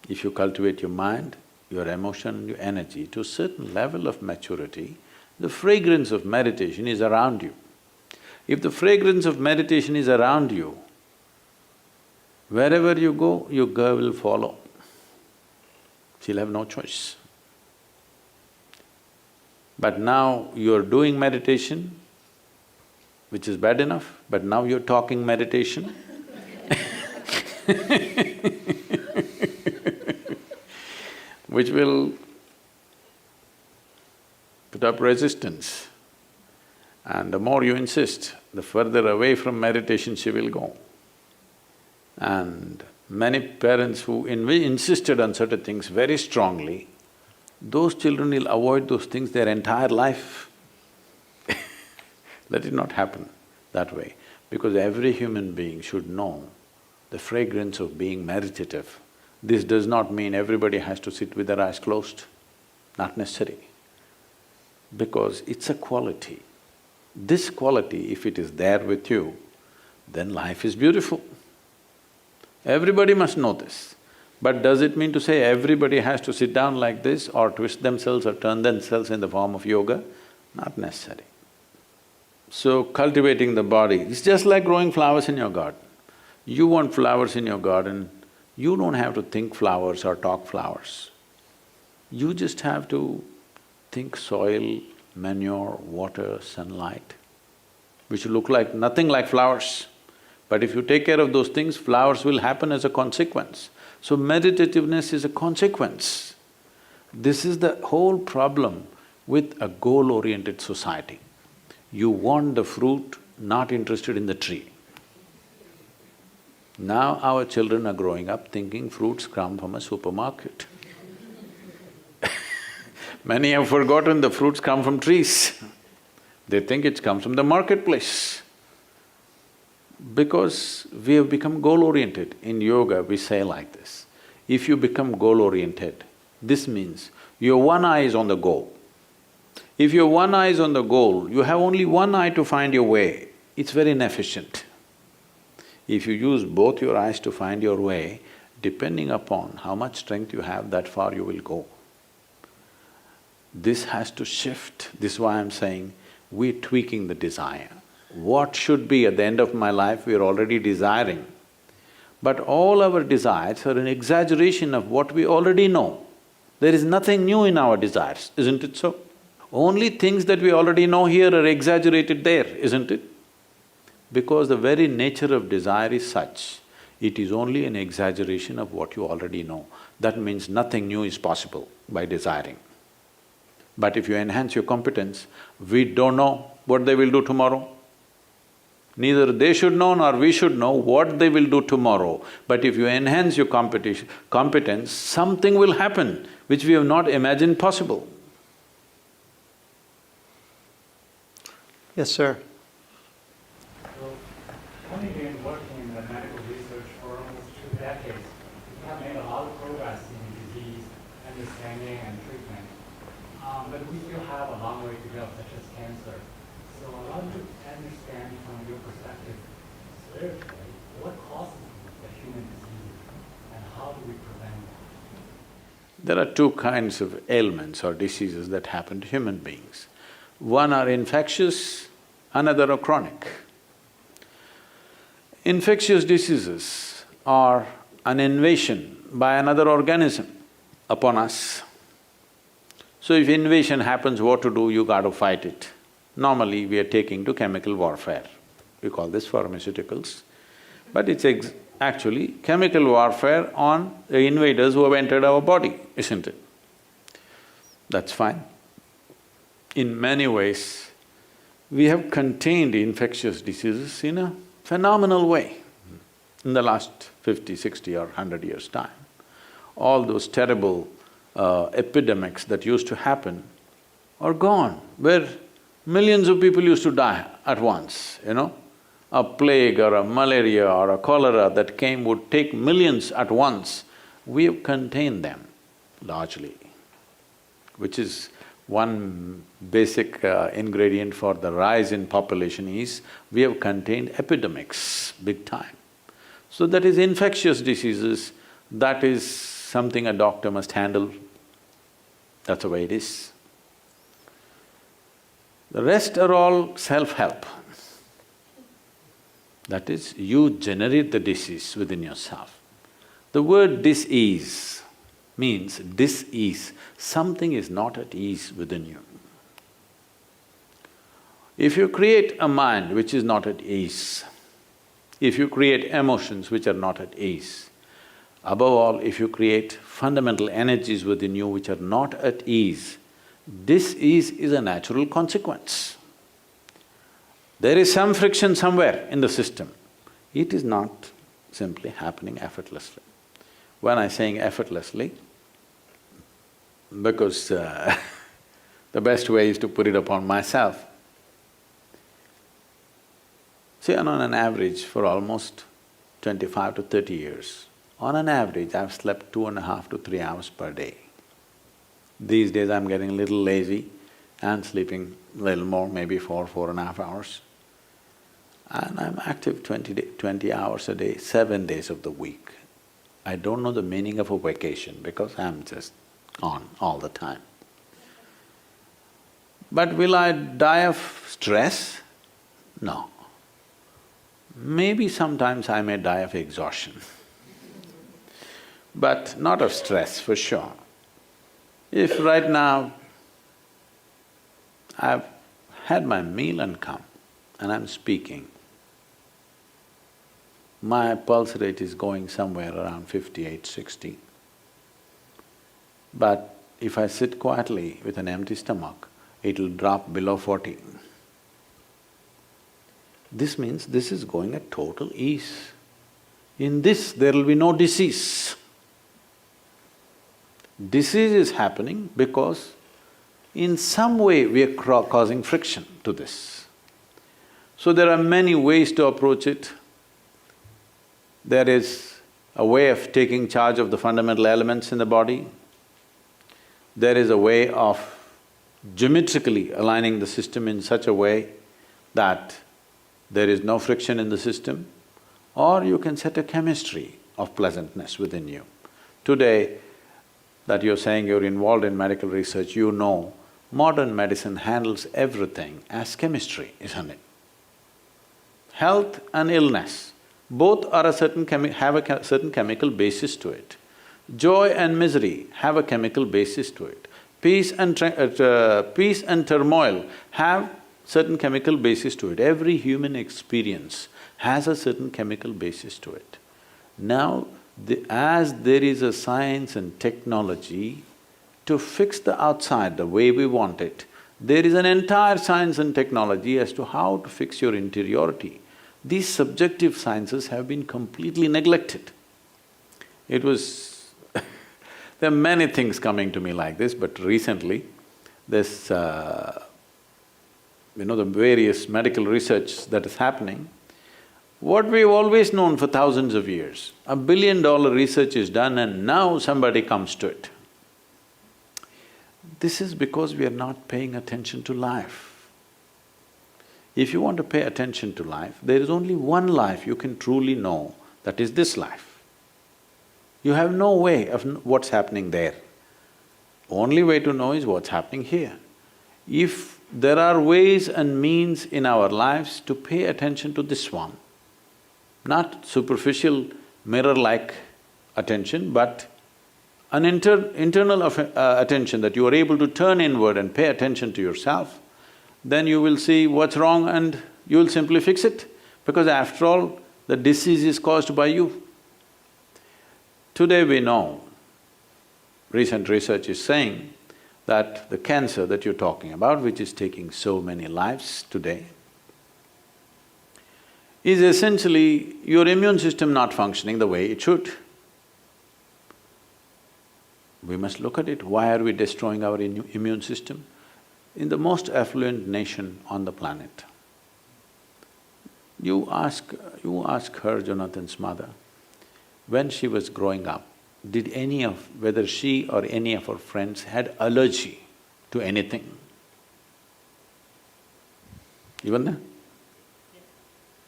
if you cultivate your mind, your emotion, your energy to a certain level of maturity, the fragrance of meditation is around you. If the fragrance of meditation is around you, wherever you go, your girl will follow. She'll have no choice. But now you're doing meditation, which is bad enough, but now you're talking meditation which will put up resistance. And the more you insist, the further away from meditation she will go. And many parents who insisted on certain things very strongly, those children will avoid those things their entire life. Let it not happen that way, because every human being should know the fragrance of being meditative. This does not mean everybody has to sit with their eyes closed, not necessary, because it's a quality. This quality, if it is there with you, then life is beautiful. Everybody must know this. But does it mean to say everybody has to sit down like this or twist themselves or turn themselves in the form of yoga? Not necessary. So cultivating the body, it's just like growing flowers in your garden. You want flowers in your garden, you don't have to think flowers or talk flowers. You just have to think soil, manure, water, sunlight, which look like nothing like flowers. But if you take care of those things, flowers will happen as a consequence. So meditativeness is a consequence. This is the whole problem with a goal-oriented society. You want the fruit, not interested in the tree. Now our children are growing up thinking fruits come from a supermarket. Many have forgotten the fruits come from trees. They think it comes from the marketplace. Because we have become goal-oriented. In yoga, we say like this, if you become goal-oriented, this means your one eye is on the goal. If your one eye is on the goal, you have only one eye to find your way, it's very inefficient. If you use both your eyes to find your way, depending upon how much strength you have, that far you will go. This has to shift. This is why I'm saying we're tweaking the desire. What should be at the end of my life, we're already desiring. But all our desires are an exaggeration of what we already know. There is nothing new in our desires, isn't it so? Only things that we already know here are exaggerated there, isn't it? Because the very nature of desire is such, it is only an exaggeration of what you already know. That means nothing new is possible by desiring. But if you enhance your competence, we don't know what they will do tomorrow. Neither they should know nor we should know what they will do tomorrow. But if you enhance your competence, something will happen which we have not imagined possible. Yes, sir. So, having been working in the medical research for almost 2 decades, we have made a lot of progress in disease, understanding and treatment. But we still have a long way to go, such as cancer. So I want to understand from your perspective, spiritually, what causes the human disease and how do we prevent that? There are two kinds of ailments or diseases that happen to human beings. One are infectious, another are chronic. Infectious diseases are an invasion by another organism upon us. So if invasion happens, what to do? You got to fight it. Normally, we are taking to chemical warfare. We call this pharmaceuticals. But it's actually chemical warfare on the invaders who have entered our body, isn't it? That's fine. In many ways, we have contained infectious diseases in a phenomenal way in the last 50, 60 or 100 years' time. All those terrible epidemics that used to happen are gone, where millions of people used to die at once, you know. A plague or a malaria or a cholera that came would take millions at once. We have contained them largely, which is one basic ingredient for the rise in population is we have contained epidemics big time. So that is infectious diseases, that is something a doctor must handle. That's the way it is. The rest are all self-help. That is, you generate the disease within yourself. The word dis-ease means dis-ease, something is not at ease within you. If you create a mind which is not at ease, if you create emotions which are not at ease, above all, if you create fundamental energies within you which are not at ease, dis-ease is a natural consequence. There is some friction somewhere in the system. It is not simply happening effortlessly. When I'm saying effortlessly, because the best way is to put it upon myself. See, on an average for almost 25 to 30 years, on an average, I've slept 2.5 to 3 hours per day. These days I'm getting a little lazy and sleeping a little more, maybe 4.5 hours. And I'm active 20 hours a day, 7 days of the week. I don't know the meaning of a vacation because I'm just on all the time. But will I die of stress? No. Maybe sometimes I may die of exhaustion, but not of stress for sure. If right now I've had my meal and come and I'm speaking, my pulse rate is going somewhere around 58, 60. But if I sit quietly with an empty stomach, it'll drop below 40. This means this is going at total ease. In this, there will be no disease. Disease is happening because in some way we are causing friction to this. So there are many ways to approach it. There is a way of taking charge of the fundamental elements in the body. There is a way of geometrically aligning the system in such a way that there is no friction in the system, or you can set a chemistry of pleasantness within you. Today, that you're saying you're involved in medical research, you know modern medicine handles everything as chemistry, isn't it? Health and illness, both are have a certain chemical basis to it. Joy and misery have a chemical basis to it. Peace and turmoil have certain chemical basis to it. Every human experience has a certain chemical basis to it. Now, as there is a science and technology to fix the outside the way we want it, there is an entire science and technology as to how to fix your interiority. These subjective sciences have been completely neglected. It was there are many things coming to me like this, but recently, this the various medical research that is happening, what we've always known for thousands of years, $1 billion research is done and now somebody comes to it. This is because we are not paying attention to life. If you want to pay attention to life, there is only one life you can truly know, that is this life. You have no way of what's happening there. Only way to know is what's happening here. If there are ways and means in our lives to pay attention to this one, not superficial mirror-like attention, but an internal attention that you are able to turn inward and pay attention to yourself, then you will see what's wrong and you will simply fix it, because after all, the disease is caused by you. Today we know, recent research is saying that the cancer that you're talking about, which is taking so many lives today, is essentially your immune system not functioning the way it should. We must look at it. Why are we destroying our immune system? In the most affluent nation on the planet, you ask her, Jonathan's mother, when she was growing up, did whether she or any of her friends had allergy to anything? Even then?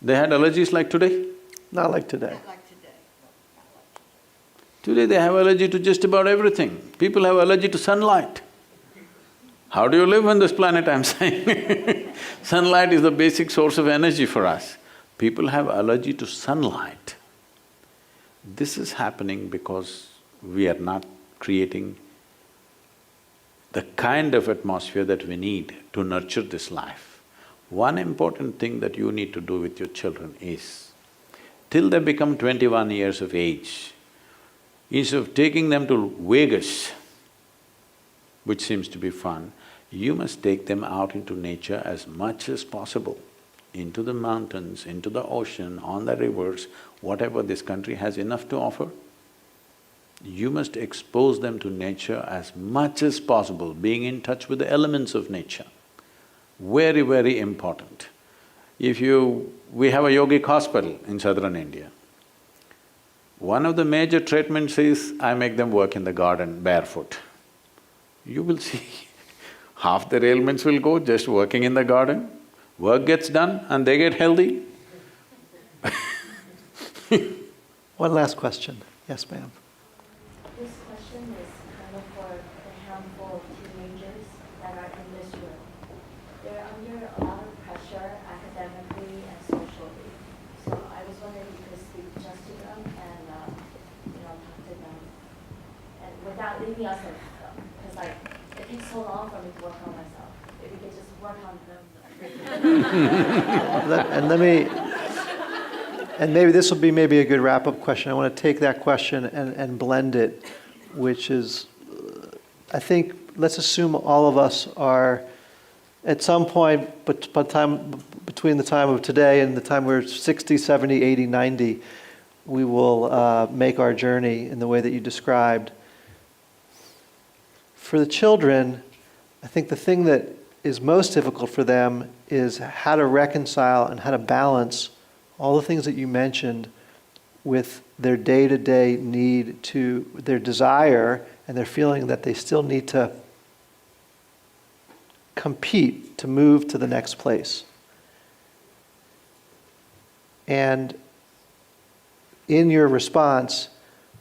They had allergies like today? Not like today. Today they have allergy to just about everything. People have allergy to sunlight. How do you live on this planet, I'm saying? Sunlight is the basic source of energy for us. People have allergy to sunlight. This is happening because we are not creating the kind of atmosphere that we need to nurture this life. One important thing that you need to do with your children is, till they become 21 years of age, instead of taking them to Vegas, which seems to be fun, you must take them out into nature as much as possible, into the mountains, into the ocean, on the rivers, whatever this country has enough to offer. You must expose them to nature as much as possible, being in touch with the elements of nature. Very, very important. We have a yogic hospital in southern India. One of the major treatments is I make them work in the garden barefoot. You will see, half their ailments will go just working in the garden. Work gets done and they get healthy. One last question. Yes, ma'am. This question is kind of for the handful of teenagers that are in this room. They're under a lot of pressure academically and socially. So I was wondering if you could speak just to them and, talk to them. And without leaving us alone, because it takes so long for me to work on myself. If we could just work on them. And maybe this will be maybe a good wrap-up question. I want to take that question and blend it, which is, I think, let's assume all of us are, at some point between the time of today and the time we're 60, 70, 80, 90, we will make our journey in the way that you described. For the children, I think the thing that is most difficult for them is how to reconcile and how to balance all the things that you mentioned with their day-to-day need to, their desire and their feeling that they still need to compete to move to the next place. And in your response,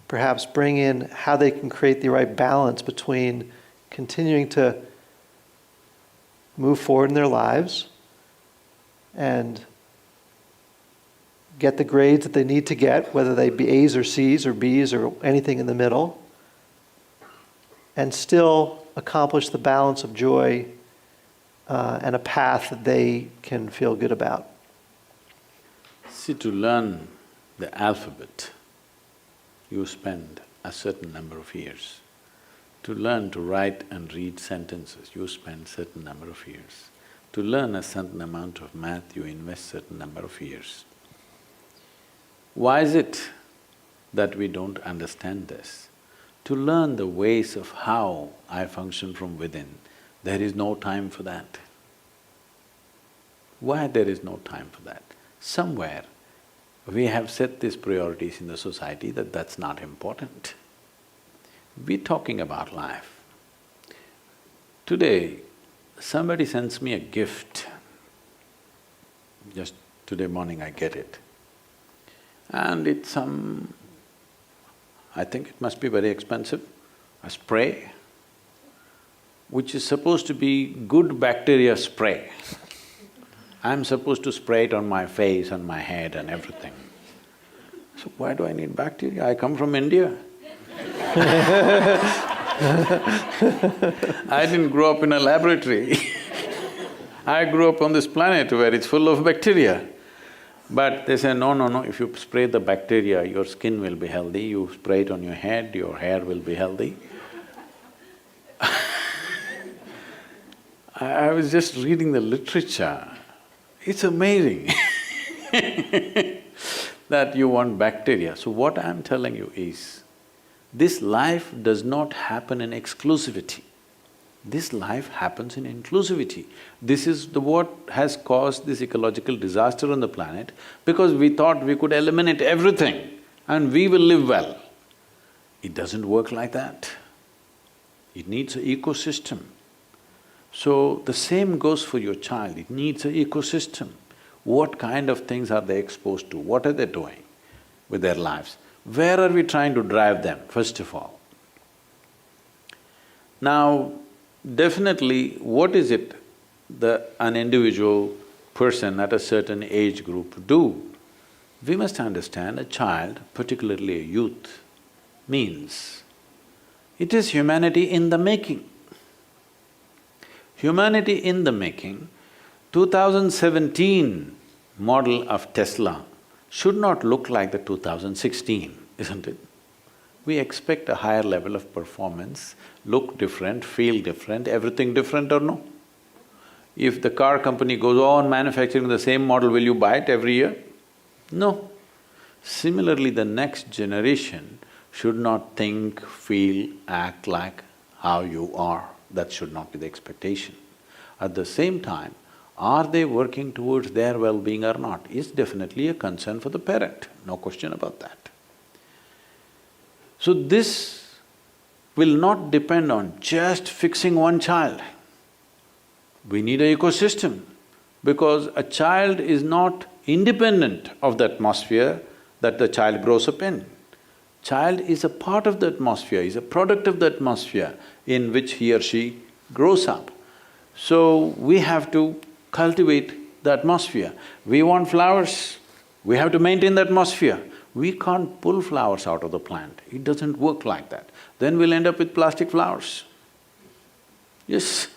perhaps bring in how they can create the right balance between continuing to move forward in their lives and get the grades that they need to get, whether they be A's or C's or B's or anything in the middle, and still accomplish the balance of joy and a path that they can feel good about. See, to learn the alphabet, you spend a certain number of years. To learn to write and read sentences, you spend a certain number of years. To learn a certain amount of math, you invest a certain number of years. Why is it that we don't understand this? To learn the ways of how I function from within, there is no time for that. Why there is no time for that? Somewhere we have set these priorities in the society that that's not important. We're talking about life. Today, somebody sends me a gift. Just today morning I get it. And it's I think it must be very expensive, a spray, which is supposed to be good bacteria spray. I'm supposed to spray it on my face, on my head and everything. So why do I need bacteria? I come from India. I didn't grow up in a laboratory. I grew up on this planet where it's full of bacteria. But they say, no, if you spray the bacteria, your skin will be healthy, you spray it on your head, your hair will be healthy. I was just reading the literature. It's amazing that you want bacteria. So what I'm telling you is, this life does not happen in exclusivity. This life happens in inclusivity. This is what has caused this ecological disaster on the planet, because we thought we could eliminate everything and we will live well. It doesn't work like that. It needs an ecosystem. So the same goes for your child, it needs an ecosystem. What kind of things are they exposed to? What are they doing with their lives? Where are we trying to drive them, first of all? Now, definitely, what is it an individual person at a certain age group do? We must understand a child, particularly a youth, means it is humanity in the making. Humanity in the making, 2017 model of Tesla should not look like the 2016, isn't it? We expect a higher level of performance, look different, feel different, everything different or no? If the car company goes on manufacturing the same model, will you buy it every year? No. Similarly, the next generation should not think, feel, act like how you are. That should not be the expectation. At the same time, are they working towards their well-being or not is definitely a concern for the parent, no question about that. So this will not depend on just fixing one child. We need an ecosystem, because a child is not independent of the atmosphere that the child grows up in. Child is a part of the atmosphere, is a product of the atmosphere in which he or she grows up. So we have to cultivate the atmosphere. We want flowers, we have to maintain the atmosphere. We can't pull flowers out of the plant, it doesn't work like that. Then we'll end up with plastic flowers. Yes.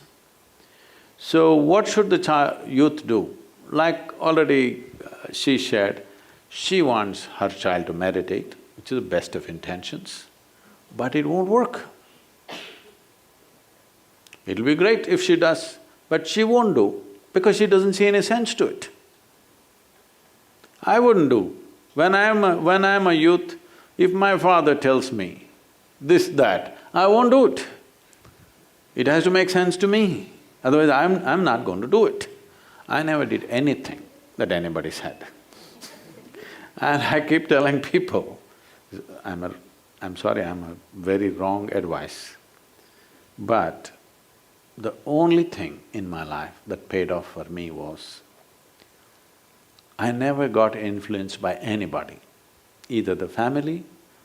So what should the youth do? Like already she shared, she wants her child to meditate, which is the best of intentions, but it won't work. It'll be great if she does, but she won't do because she doesn't see any sense to it. I wouldn't do. When I'm a youth, if my father tells me this, that, I won't do it. It has to make sense to me, otherwise I'm not going to do it. I never did anything that anybody said. And I keep telling people, I'm sorry, I'm a very wrong advice, but the only thing in my life that paid off for me was, I never got influenced by anybody, either the family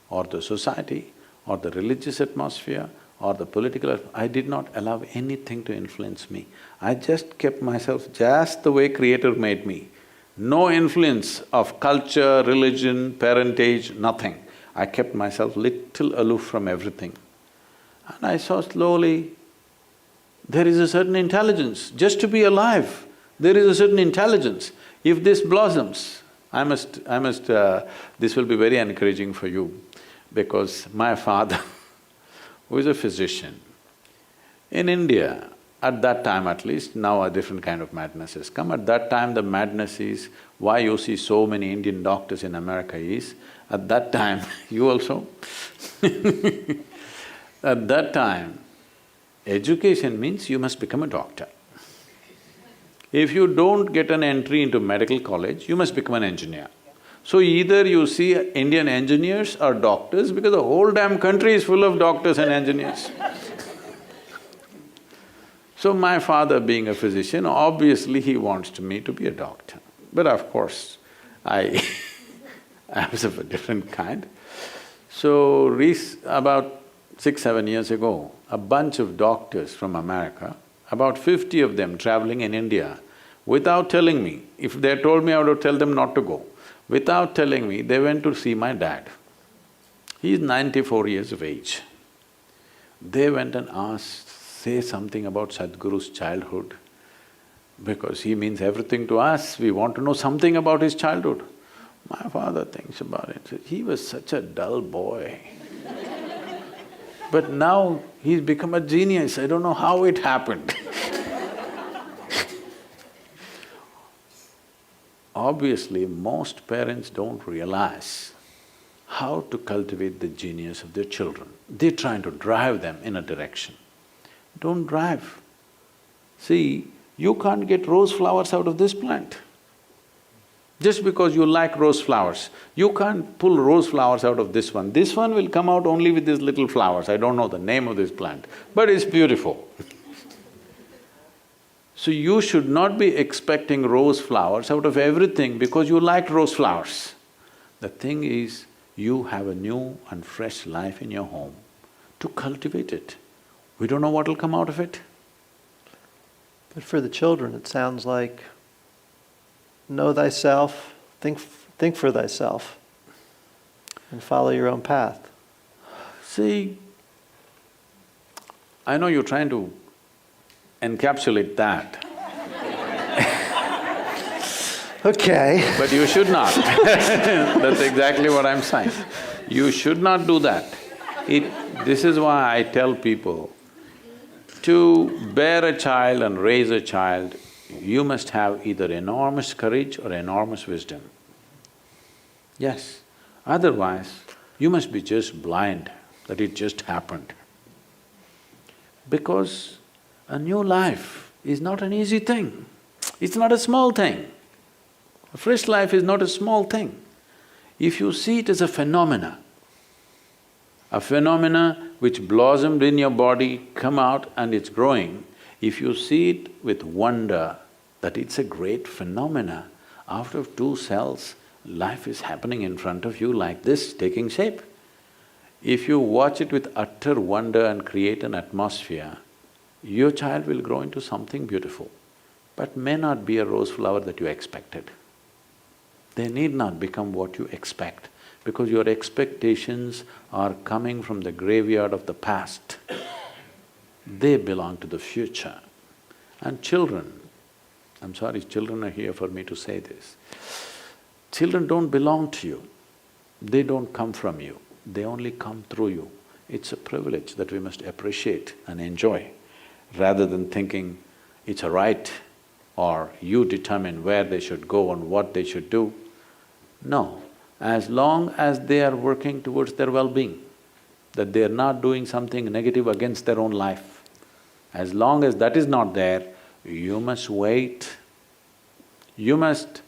or the society or the religious atmosphere or the political… I did not allow anything to influence me. I just kept myself just the way Creator made me. No influence of culture, religion, parentage, nothing. I kept myself little aloof from everything. And I saw slowly, there is a certain intelligence. Just to be alive, there is a certain intelligence. If this blossoms, this will be very encouraging for you, because my father, who is a physician, in India, at that time at least, now a different kind of madness has come. At that time the madness is, why you see so many Indian doctors in America is, at that time, you also at that time, education means you must become a doctor. If you don't get an entry into medical college, you must become an engineer. So either you see Indian engineers or doctors, because the whole damn country is full of doctors and engineers. So my father being a physician, obviously he wants me to be a doctor. But of course, I was of a different kind. So about 6-7 years ago, a bunch of doctors from America, about 50 of them traveling in India, without telling me, if they told me, I would have tell them not to go. Without telling me, they went to see my dad. He's 94 years of age. They went and asked, say something about Sadhguru's childhood, because he means everything to us, we want to know something about his childhood. My father thinks about it, says, he was such a dull boy. But now he's become a genius, I don't know how it happened. Obviously, most parents don't realize how to cultivate the genius of their children. They're trying to drive them in a direction. Don't drive. See, you can't get rose flowers out of this plant. Just because you like rose flowers, you can't pull rose flowers out of this one. This one will come out only with these little flowers. I don't know the name of this plant, but it's beautiful. So you should not be expecting rose flowers out of everything because you like rose flowers. The thing is, you have a new and fresh life in your home to cultivate it. We don't know what will come out of it. But for the children, it sounds like know thyself, think for thyself, and follow your own path. See, I know you're trying to encapsulate that. Okay. But you should not. That's exactly what I'm saying. You should not do that. This is why I tell people, to bear a child and raise a child, you must have either enormous courage or enormous wisdom. Yes, otherwise you must be just blind that it just happened. Because a new life is not an easy thing, it's not a small thing. A fresh life is not a small thing. If you see it as a phenomena A phenomena which blossomed in your body come out and it's growing, if you see it with wonder that it's a great phenomena, out of 2 cells, life is happening in front of you like this, taking shape. If you watch it with utter wonder and create an atmosphere, your child will grow into something beautiful, but may not be a rose flower that you expected. They need not become what you expect, because your expectations are coming from the graveyard of the past. They belong to the future. And children, I'm sorry, children are here for me to say this. Children don't belong to you, they don't come from you, they only come through you. It's a privilege that we must appreciate and enjoy, rather than thinking it's a right or you determine where they should go and what they should do. No, as long as they are working towards their well-being, that they are not doing something negative against their own life, as long as that is not there, you must wait. You must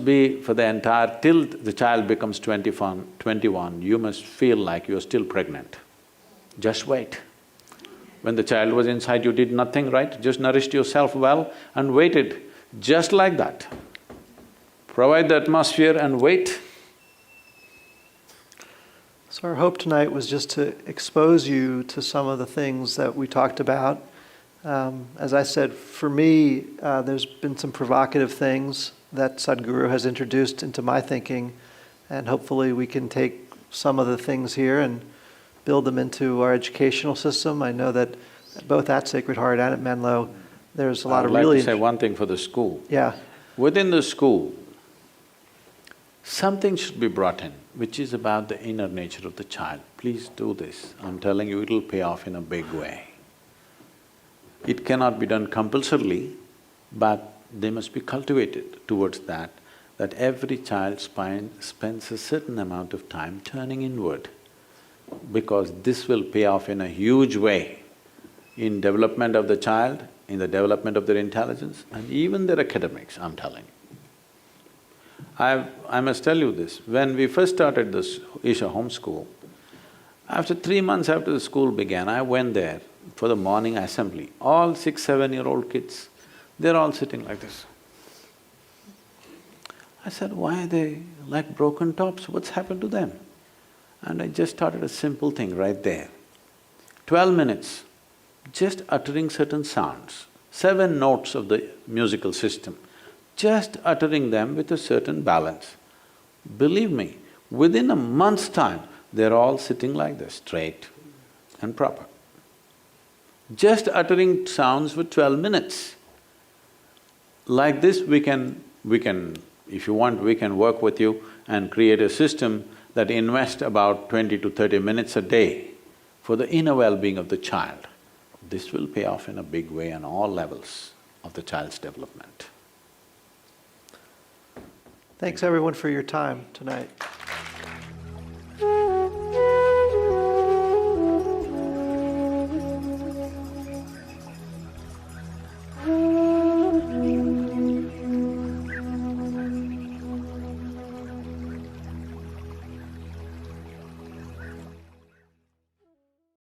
be for the entire… till the child becomes 21, you must feel like you're still pregnant. Just wait. When the child was inside, you did nothing, right? Just nourished yourself well and waited, just like that. Provide the atmosphere and wait. So our hope tonight was just to expose you to some of the things that we talked about. As I said, for me, there's been some provocative things that Sadhguru has introduced into my thinking, and hopefully we can take some of the things here and build them into our educational system. I know that both at Sacred Heart and at Menlo, there's a lot of really… I would like to say one thing for the school. Yeah. Within the school, something should be brought in, which is about the inner nature of the child. Please do this. I'm telling you, it'll pay off in a big way. It cannot be done compulsorily, but they must be cultivated towards that every child spends a certain amount of time turning inward, because this will pay off in a huge way in development of the child, in the development of their intelligence, and even their academics, I'm telling you. I must tell you this, when we first started this Isha homeschool, after 3 months after the school began, I went there for the morning assembly. All 6, 7-year-old kids, they're all sitting like this. I said, why are they like broken tops? What's happened to them? And I just started a simple thing right there. 12 minutes, just uttering certain sounds, 7 notes of the musical system, just uttering them with a certain balance. Believe me, within a month's time, they're all sitting like this, straight and proper. Just uttering sounds for 12 minutes. Like this, we can, if you want, we can work with you and create a system that invests about 20 to 30 minutes a day for the inner well-being of the child. This will pay off in a big way on all levels of the child's development. Thanks everyone for your time tonight.